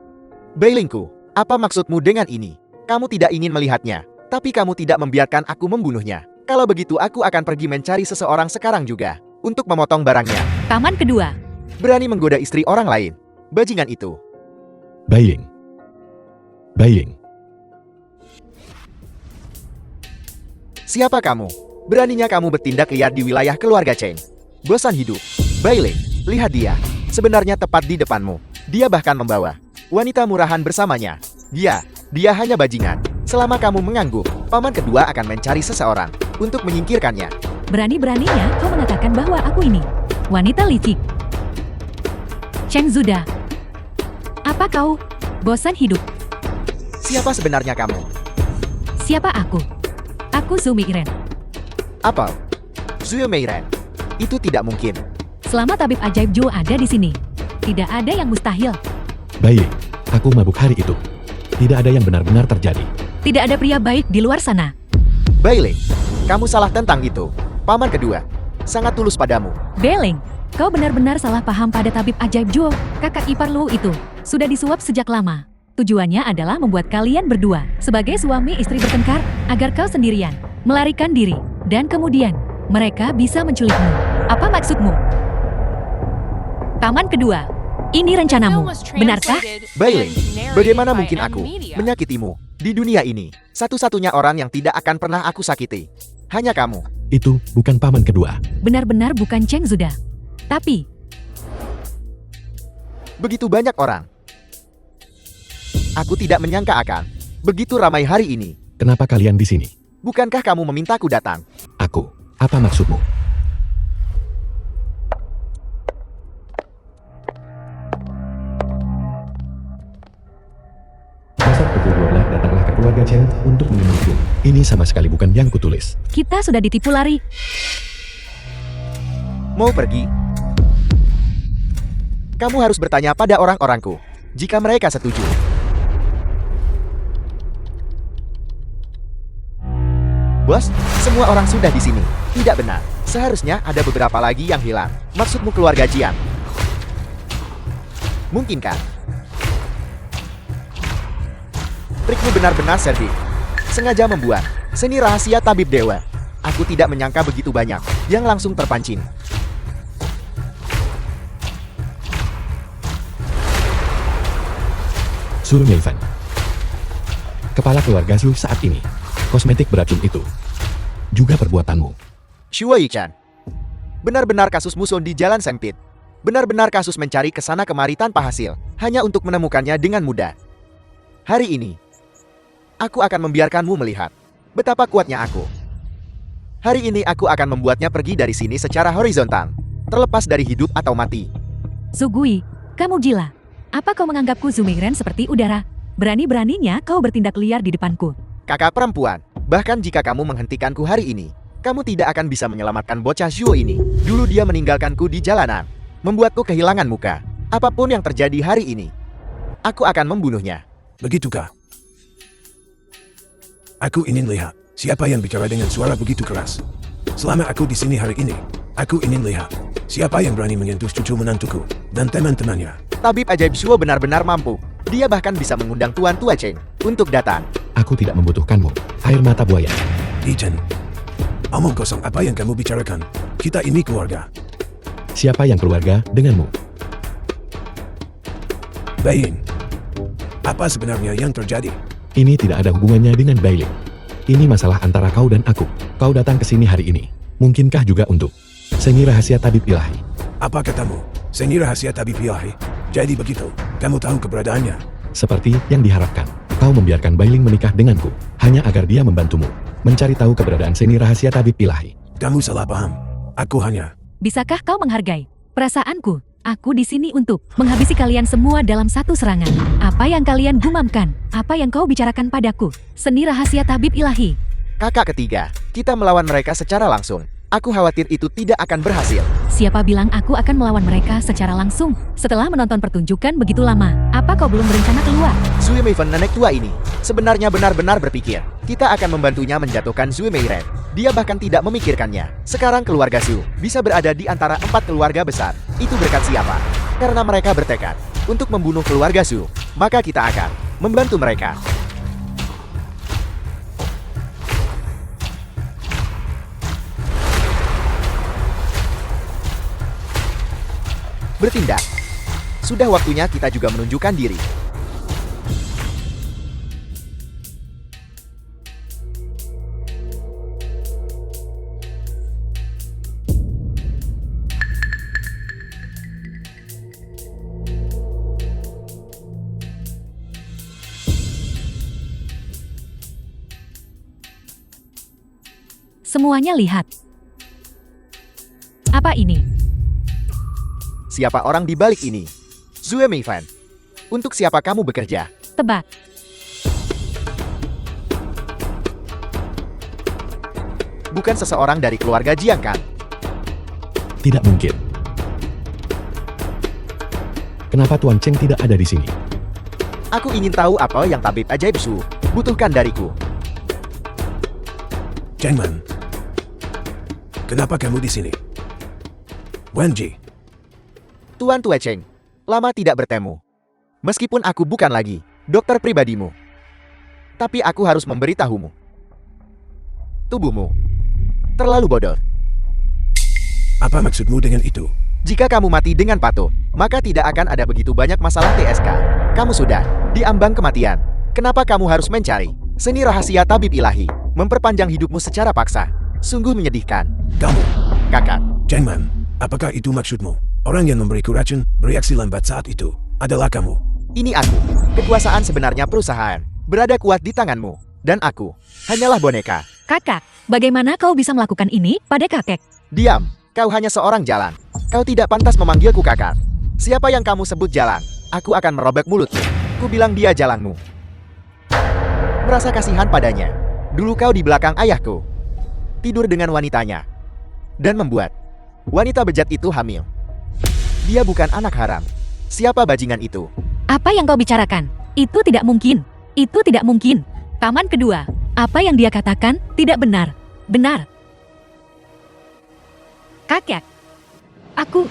S2: Beilingku, apa maksudmu dengan ini? Kamu tidak ingin melihatnya, tapi kamu tidak membiarkan aku membunuhnya. Kalau begitu aku akan pergi mencari seseorang sekarang juga untuk memotong barangnya.
S1: Paman kedua,
S2: Berani menggoda istri orang lain. Bajingan itu.
S3: Beiying. Bailing.
S2: Siapa kamu? Beraninya kamu bertindak liar di wilayah keluarga Cheng. Bosan hidup. Bailing, lihat dia. Sebenarnya tepat di depanmu. Dia bahkan membawa wanita murahan bersamanya. Dia hanya bajingan. Selama kamu mengangguk, paman kedua akan mencari seseorang untuk menyingkirkannya.
S1: Berani-beraninya kau mengatakan bahwa aku ini wanita licik. Cheng Zuda. Apa kau bosan hidup?
S2: Siapa sebenarnya kamu?
S1: Siapa aku? Aku Zhu Meiren.
S2: Apa? Zhu Meiren. Itu tidak mungkin.
S1: Selama tabib ajaib Zhu ada di sini, tidak ada yang mustahil.
S3: Bailing. Aku mabuk hari itu. Tidak ada yang benar-benar terjadi.
S1: Tidak ada pria baik di luar sana.
S2: Bailing, kamu salah tentang itu. Paman kedua sangat tulus padamu.
S1: Bailing, kau benar-benar salah paham pada tabib ajaib Zhu. Kakak ipar Lu itu sudah disuap sejak lama. Tujuannya adalah membuat kalian berdua sebagai suami istri bertengkar agar kau sendirian melarikan diri dan kemudian mereka bisa menculikmu. Apa maksudmu? Paman kedua, ini
S4: The film
S1: rencanamu,
S4: was
S1: benarkah?
S4: translated
S2: Bailing,
S4: and narrated
S2: bagaimana
S4: by
S2: mungkin
S4: M
S2: aku
S4: Media.
S2: menyakitimu di dunia ini? Satu-satunya orang yang tidak akan pernah aku sakiti. Hanya kamu.
S3: Itu bukan paman kedua.
S1: Benar-benar bukan Cheng Zuda. Tapi,
S2: Begitu banyak orang. Aku tidak menyangka akan begitu ramai hari ini.
S3: Kenapa kalian di sini?
S2: Bukankah kamu memintaku datang?
S3: Aku. Apa maksudmu? Besok pukul 12 datanglah ke keluarga Chen untuk menemuiku. Ini sama sekali bukan yang kutulis.
S1: kita sudah ditipu lari.
S2: Mau pergi? Kamu harus bertanya pada orang-orangku jika mereka setuju. Bos, semua orang sudah di sini. Tidak benar. Seharusnya ada beberapa lagi yang hilang. Maksudmu keluarga Jian? Mungkinkah? Trikmu benar-benar cerdik. Sengaja membuat seni rahasia tabib dewa. Aku tidak menyangka begitu banyak yang langsung terpancing.
S3: Zhu Meifen. Kepala keluarga Zhu saat ini. Kosmetik beracun itu. Juga perbuatanmu.
S2: Shuai-chan. Benar-benar kasus musuh di jalan sempit. Benar-benar kasus mencari kesana kemari tanpa hasil. Hanya untuk menemukannya dengan mudah. Hari ini, aku akan membiarkanmu melihat betapa kuatnya aku. Hari ini aku akan membuatnya pergi dari sini secara horizontal. Terlepas dari hidup atau mati.
S1: Sugui, kamu gila. Apa kau menganggapku Zhu Meiren seperti udara? Berani-beraninya kau bertindak liar di depanku.
S2: Kakak perempuan, bahkan jika kamu menghentikanku hari ini, kamu tidak akan bisa menyelamatkan bocah Zhuo ini. Dulu dia meninggalkanku di jalanan, membuatku kehilangan muka. Apapun yang terjadi hari ini, aku akan membunuhnya.
S5: Begitukah? Aku ingin lihat siapa yang bicara dengan suara begitu keras. Selama aku di sini hari ini, aku ingin lihat siapa yang berani menyentuh cucu menantuku dan teman-temannya.
S2: Tabib ajaib Zhuo benar-benar mampu. Dia bahkan bisa mengundang Tuan Tua Cheng untuk datang.
S3: Aku tidak membutuhkanmu. Air mata buaya.
S5: Ichen, omong kosong apa yang kamu bicarakan? Kita ini keluarga.
S3: Siapa yang keluarga denganmu?
S5: Bailing, apa sebenarnya yang terjadi?
S3: Ini tidak ada hubungannya dengan Bailing. Ini masalah antara kau dan aku. Kau datang ke sini hari ini. Mungkinkah juga untuk seni rahasia tabib ilahi?
S5: Apa katamu? Seni rahasia tabib ilahi? Jadi begitu, kamu tahu keberadaannya.
S3: Seperti yang diharapkan, kau membiarkan Bailing menikah denganku, hanya agar dia membantumu mencari tahu keberadaan seni rahasia tabib ilahi.
S5: Kamu salah paham. Aku hanya...
S1: Bisakah kau menghargai perasaanku? Aku di sini untuk menghabisi kalian semua dalam satu serangan. Apa yang kalian gumamkan? Apa yang kau bicarakan padaku? Seni rahasia tabib ilahi.
S2: Kakak ketiga, kita melawan mereka secara langsung. Aku khawatir itu tidak akan berhasil.
S1: Siapa bilang aku akan melawan mereka secara langsung? Setelah menonton pertunjukan begitu lama, apa kau belum berencana keluar?
S2: Zhu Meifen nenek tua ini sebenarnya benar-benar berpikir kita akan membantunya menjatuhkan Zhu Meiren. Dia bahkan tidak memikirkannya. Sekarang keluarga Zhu bisa berada di antara 4 keluarga besar. Itu berkat siapa? Karena mereka bertekad untuk membunuh keluarga Zhu. Maka kita akan membantu mereka. Bertindak. Sudah waktunya kita juga menunjukkan diri.
S1: Semuanya lihat. Apa ini?
S2: Siapa orang di balik ini? Zue Meifan. Untuk siapa kamu bekerja?
S1: Tebak.
S2: Bukan seseorang dari keluarga Jiang kan?
S3: Tidak mungkin. Kenapa Tuan Cheng tidak ada di sini?
S2: Aku ingin tahu apa yang tabib ajaib Su butuhkan dariku.
S5: Chengman, kenapa kamu di sini? Wenji,
S2: Tuan Tua Cheng, lama tidak bertemu. Meskipun aku bukan lagi dokter pribadimu, tapi aku harus memberitahumu. Tubuhmu terlalu bodoh.
S5: apa maksudmu dengan itu?
S2: Jika kamu mati dengan patuh, maka tidak akan ada begitu banyak masalah TSK. Kamu sudah diambang kematian. Kenapa kamu harus mencari seni rahasia tabib ilahi, memperpanjang hidupmu secara paksa? Sungguh menyedihkan.
S5: Kamu,
S2: Kakak,
S5: Chengman, apakah itu maksudmu? Orang yang memberiku racun bereaksi lambat saat itu adalah kamu.
S2: ini aku. Kekuasaan sebenarnya perusahaan berada kuat di tanganmu. Dan aku hanyalah boneka.
S1: Kakak, bagaimana kau bisa melakukan ini pada kakek?
S2: Diam, kau hanya seorang jalan. Kau tidak pantas memanggilku kakak. Siapa yang kamu sebut jalan? Aku akan merobek mulutmu. Ku bilang dia jalanmu. Merasa kasihan padanya. Dulu kau di belakang ayahku. Tidur dengan wanitanya. Dan membuat wanita bejat itu hamil. Dia bukan anak haram. Siapa bajingan itu?
S1: Apa yang kau bicarakan? Itu tidak mungkin. Itu tidak mungkin. Paman kedua, apa yang dia katakan tidak benar. Benar. Kakek. Aku.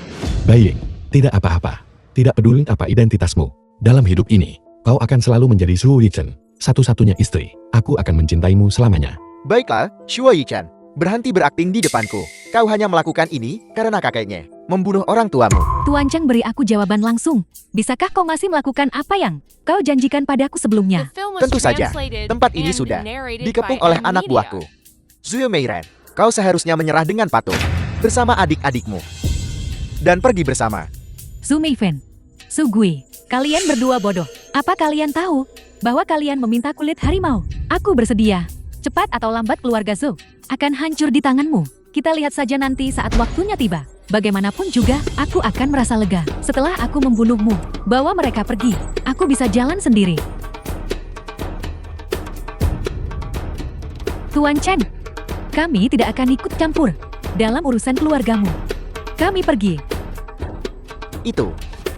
S3: Baik, tidak apa-apa. Tidak peduli apa identitasmu. Dalam hidup ini, kau akan selalu menjadi Su Yichen, satu-satunya istri. Aku akan mencintaimu selamanya.
S2: Baiklah, Shuo Yichan. Berhenti berakting di depanku. Kau hanya melakukan ini karena kakeknya membunuh orang tuamu.
S1: Tuan Cheng beri aku jawaban langsung. Bisakah kau masih melakukan apa yang kau janjikan padaku
S4: The
S1: sebelumnya?
S4: film was
S2: Tentu saja,
S4: translated
S2: tempat ini
S4: and
S2: sudah
S4: narrated
S2: dikepung
S4: by
S2: oleh
S4: M
S2: anak
S4: Media.
S2: buahku. Zue Meiren, kau seharusnya menyerah dengan patuh bersama adik-adikmu dan pergi bersama.
S1: Su Meifen, Su Gui, kalian berdua bodoh. Apa kalian tahu bahwa kalian meminta kulit harimau? Aku bersedia. Cepat atau lambat keluarga Zhou akan hancur di tanganmu. Kita lihat saja nanti saat waktunya tiba. Bagaimanapun juga, aku akan merasa lega setelah aku membunuhmu. Bawa mereka pergi. Aku bisa jalan sendiri. Tuan Chen, kami tidak akan ikut campur dalam urusan keluargamu. Kami pergi.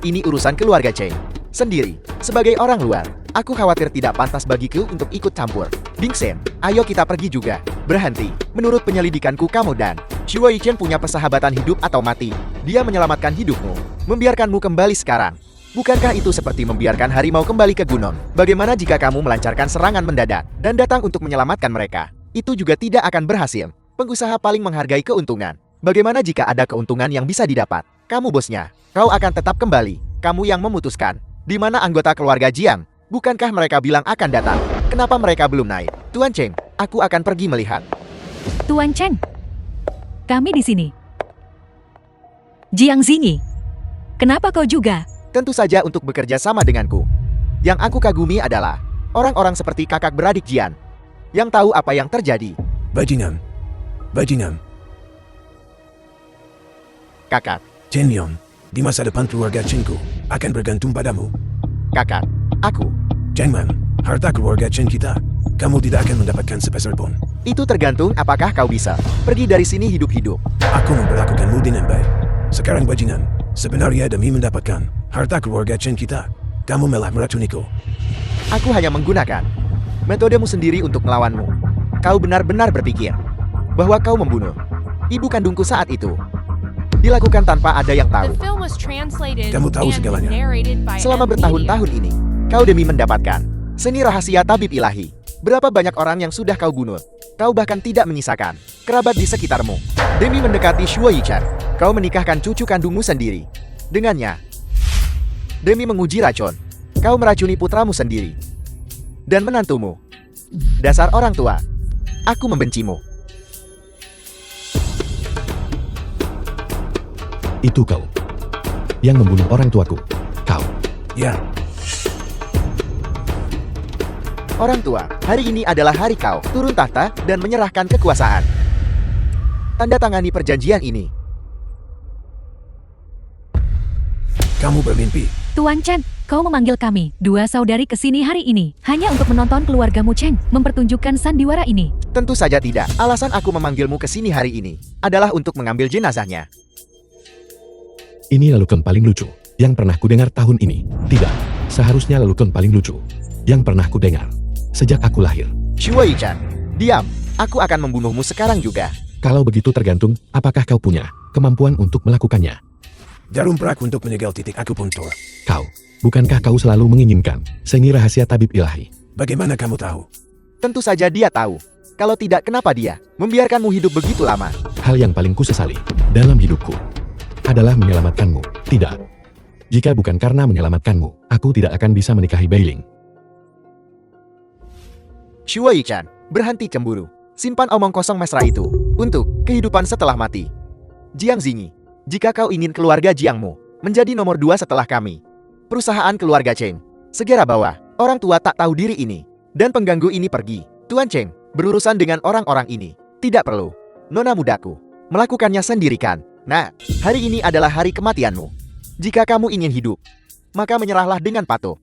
S2: Ini urusan keluarga Cheng. Sendiri, sebagai orang luar, aku khawatir tidak pantas bagiku untuk ikut campur. Ding Shen, ayo kita pergi juga. Berhenti. Menurut penyelidikanku kamu dan Shuo Yichen punya persahabatan hidup atau mati. Dia menyelamatkan hidupmu, membiarkanmu kembali sekarang. Bukankah itu seperti membiarkan harimau kembali ke gunung? Bagaimana jika kamu melancarkan serangan mendadak dan datang untuk menyelamatkan mereka? Itu juga tidak akan berhasil. Pengusaha paling menghargai keuntungan. Bagaimana jika ada keuntungan yang bisa didapat? Kamu bosnya. Kau akan tetap kembali. Kamu yang memutuskan. Di mana anggota keluarga Jiang? Bukankah mereka bilang akan datang? Kenapa mereka belum naik? Tuan Cheng, aku akan pergi melihat.
S1: Tuan Chen, kami di sini. Jiang Xingyi, kenapa kau juga?
S2: Tentu saja untuk bekerja sama denganku. Yang aku kagumi adalah orang-orang seperti kakak beradik Jian yang tahu apa yang terjadi.
S5: Bajingan. Bajingan.
S2: Kakak,
S5: Chen Yon, di masa depan keluarga Chengku akan bergantung padamu.
S2: kakak, aku.
S5: Chengman, harta keluarga Chen kita, kamu tidak akan mendapatkan sepeser pun.
S2: Itu tergantung apakah kau bisa pergi dari sini hidup-hidup.
S5: Aku memperlakukanmu dengan baik. Sekarang bajingan, sebenarnya demi mendapatkan harta keluarga Chen kita, kamu malah meracuniku.
S2: Aku hanya menggunakan metodemu sendiri untuk melawanmu. Kau benar-benar berpikir bahwa kau membunuh ibu kandungku saat itu. Dilakukan tanpa ada yang tahu.
S4: The film was translated
S5: Kamu tahu
S4: and
S5: segalanya.
S4: narrated by
S2: Selama
S4: M Media.
S2: bertahun-tahun ini, kau demi mendapatkan seni rahasia tabib ilahi. Berapa banyak orang yang sudah kau bunuh? Kau bahkan tidak menyisakan kerabat di sekitarmu. Demi mendekati Shuo Yichen, kau menikahkan cucu kandungmu sendiri. Dengannya, demi menguji racun, kau meracuni putramu sendiri. Dan menantumu. Dasar orang tua, aku membencimu.
S3: Itu kau yang membunuh orang tuaku. Kau.
S5: Ya,
S2: Orang tua, hari ini adalah hari kau turun tahta dan menyerahkan kekuasaan. Tanda tangani perjanjian ini.
S5: Kamu bermimpi.
S1: Tuan Chen, kau memanggil kami, dua saudari ke sini hari ini, hanya untuk menonton keluargamu Cheng mempertunjukkan sandiwara ini.
S2: Tentu saja tidak. Alasan aku memanggilmu ke sini hari ini adalah untuk mengambil jenazahnya.
S3: Ini lelukon paling lucu yang pernah kudengar tahun ini. Tidak, seharusnya lelukon paling lucu yang pernah kudengar sejak aku lahir.
S2: Shuai Chan, diam. Aku akan membunuhmu sekarang juga.
S3: Kalau begitu tergantung apakah kau punya kemampuan untuk melakukannya.
S5: Jarum perak untuk menyegel titik akupuntur.
S3: Kau, bukankah kau selalu menginginkan seni rahasia tabib ilahi?
S5: Bagaimana kamu tahu?
S2: Tentu saja dia tahu. Kalau tidak, kenapa dia membiarkanmu hidup begitu lama?
S3: Hal yang paling kusesali dalam hidupku adalah menyelamatkanmu. Tidak. Jika bukan karena menyelamatkanmu, aku tidak akan bisa menikahi Bailing.
S2: Shuai Chan, berhenti cemburu. Simpan omong kosong mesra itu untuk kehidupan setelah mati. Jiang Zingi, jika kau ingin keluarga Jiangmu menjadi nomor 2 setelah kami, perusahaan keluarga Cheng, segera bawa orang tua tak tahu diri ini dan pengganggu ini pergi. Tuan Cheng, berurusan dengan orang-orang ini tidak perlu. Nona mudaku, melakukannya sendirikan. Nah, hari ini adalah hari kematianmu. Jika kamu ingin hidup, maka menyerahlah dengan patuh.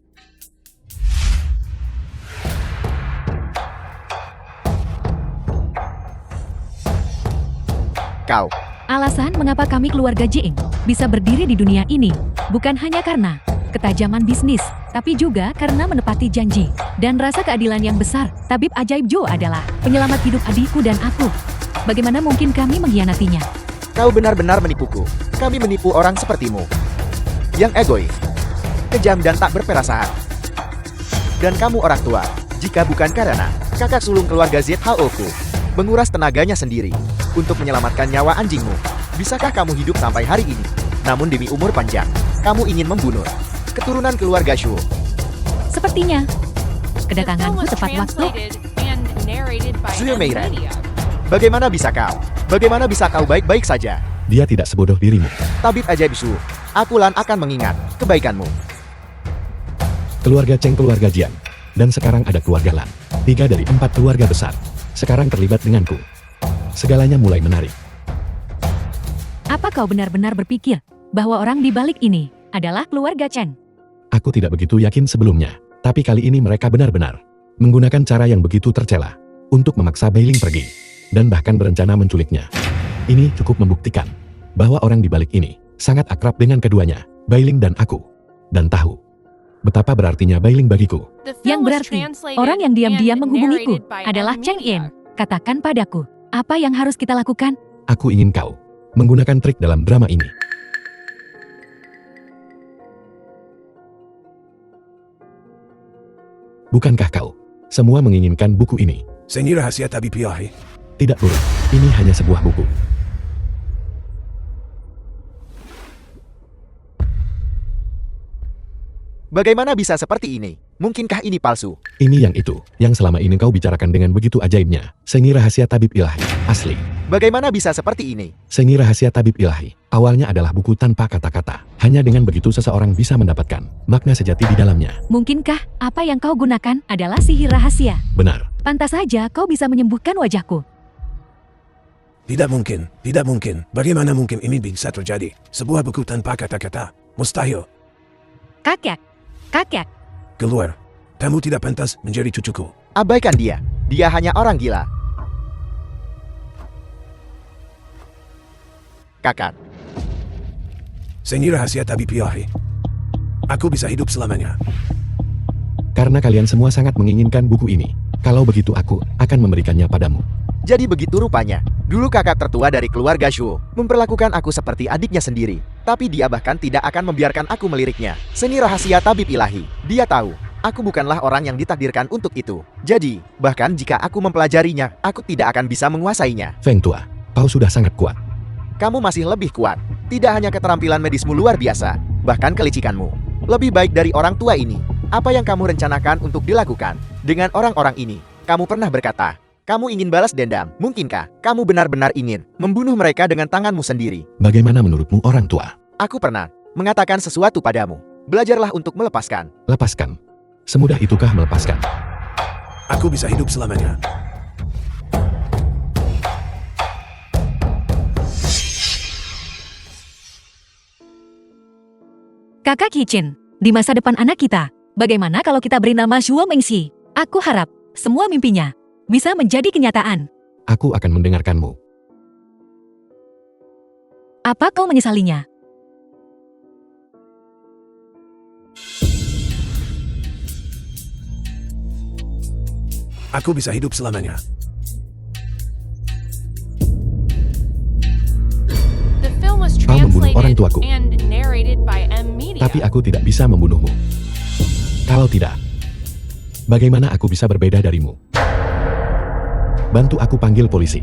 S2: Kau,
S1: Alasan mengapa kami keluarga Jieng bisa berdiri di dunia ini bukan hanya karena ketajaman bisnis, tapi juga karena menepati janji dan rasa keadilan yang besar. Tabib ajaib Zhou adalah penyelamat hidup adikku dan aku. Bagaimana mungkin kami mengkhianatinya?
S2: kau benar-benar menipuku. Kami menipu orang sepertimu, yang egois, kejam dan tak berperasaan. Dan kamu orang tua, jika bukan karena kakak sulung keluarga ZHO-ku menguras tenaganya sendiri untuk menyelamatkan nyawa anjingmu, bisakah kamu hidup sampai hari ini? Namun demi umur panjang, kamu ingin membunuh keturunan keluarga Shu.
S1: Sepertinya
S4: The film
S1: kedatanganku
S4: was
S1: tepat waktu.
S4: translated and narrated by
S2: Zuyo
S4: M
S2: Meiran.
S4: Media.
S2: Bagaimana bisa kau? Bagaimana bisa kau baik-baik saja?
S3: Dia tidak sebodoh dirimu.
S2: Tabib ajaib Shu, aku Lan akan mengingat kebaikanmu.
S3: Keluarga Cheng, keluarga Jiang, dan sekarang ada keluarga Lan. 3 dari 4 keluarga besar sekarang terlibat denganku. Segalanya mulai menarik.
S1: Apa kau benar-benar berpikir bahwa orang di balik ini adalah keluarga Chen?
S3: Aku tidak begitu yakin sebelumnya, tapi kali ini mereka benar-benar menggunakan cara yang begitu tercela untuk memaksa Bailing pergi, dan bahkan berencana menculiknya. Ini cukup membuktikan bahwa orang di balik ini sangat akrab dengan keduanya, Bailing dan aku, dan tahu betapa berartinya Bailing bagiku.
S4: The
S1: Yang
S4: film was
S1: berarti
S4: translated
S1: orang yang diam-diam
S4: and
S1: menghubungiku
S4: narrated by
S1: adalah
S4: M
S1: Cheng
S4: Media.
S1: Yin. Katakan padaku, apa yang harus kita lakukan?
S3: Aku ingin kau menggunakan trik dalam drama ini. Bukankah kau semua menginginkan buku ini?
S5: Seni rahasia tabib ilahi.
S3: Tidak buruk, ini hanya sebuah buku.
S2: Bagaimana bisa seperti ini? Mungkinkah ini palsu?
S3: Ini yang itu, yang selama ini kau bicarakan dengan begitu ajaibnya. Seni rahasia tabib ilahi, asli.
S2: Bagaimana bisa seperti ini?
S3: Seni rahasia tabib ilahi, awalnya adalah buku tanpa kata-kata. Hanya dengan begitu seseorang bisa mendapatkan makna sejati di dalamnya.
S1: Mungkinkah apa yang kau gunakan adalah sihir rahasia?
S3: Benar,
S1: Pantas saja kau bisa menyembuhkan wajahku.
S5: Tidak mungkin, tidak mungkin. Bagaimana mungkin ini bisa terjadi? Sebuah buku tanpa kata-kata. Mustahil.
S1: Kakek,
S5: Keluar. Kamu tidak pantas menjadi cucuku.
S2: Abaikan dia. Dia hanya orang gila. Kakak,
S5: Seni rahasia tabib ilahi. Aku bisa hidup selamanya.
S3: karena kalian semua sangat menginginkan buku ini. Kalau begitu aku akan memberikannya padamu.
S2: jadi begitu rupanya. Dulu kakak tertua dari keluarga Shu memperlakukan aku seperti adiknya sendiri. Tapi dia bahkan tidak akan membiarkan aku meliriknya. Seni rahasia tabib ilahi. Dia tahu, aku bukanlah orang yang ditakdirkan untuk itu. Jadi, bahkan jika aku mempelajarinya, aku tidak akan bisa menguasainya.
S3: Feng Tua, kau sudah sangat kuat.
S2: Kamu masih lebih kuat. Tidak hanya keterampilan medismu luar biasa, bahkan kelicikanmu lebih baik dari orang tua ini. Apa yang kamu rencanakan untuk dilakukan dengan orang-orang ini? Kamu pernah berkata, kamu ingin balas dendam. Mungkinkah kamu benar-benar ingin membunuh mereka dengan tanganmu sendiri?
S3: Bagaimana menurutmu orang tua?
S2: Aku pernah mengatakan sesuatu padamu. Belajarlah untuk melepaskan.
S3: Lepaskan. Semudah itukah melepaskan?
S5: Aku bisa hidup selamanya.
S1: Kakak Kichin, di masa depan anak kita, bagaimana kalau kita beri nama Shuo Mengxi? Aku harap semua mimpinya bisa menjadi kenyataan.
S3: Aku akan mendengarkanmu.
S1: Apa kau menyesalinya?
S5: Aku bisa hidup selamanya.
S4: The film was
S3: Kau membunuh orang
S4: translated
S3: tuaku.
S4: and narrated by M Media.
S3: Tapi aku tidak bisa membunuhmu. Kalau tidak, bagaimana aku bisa berbeda darimu? Bantu aku panggil polisi.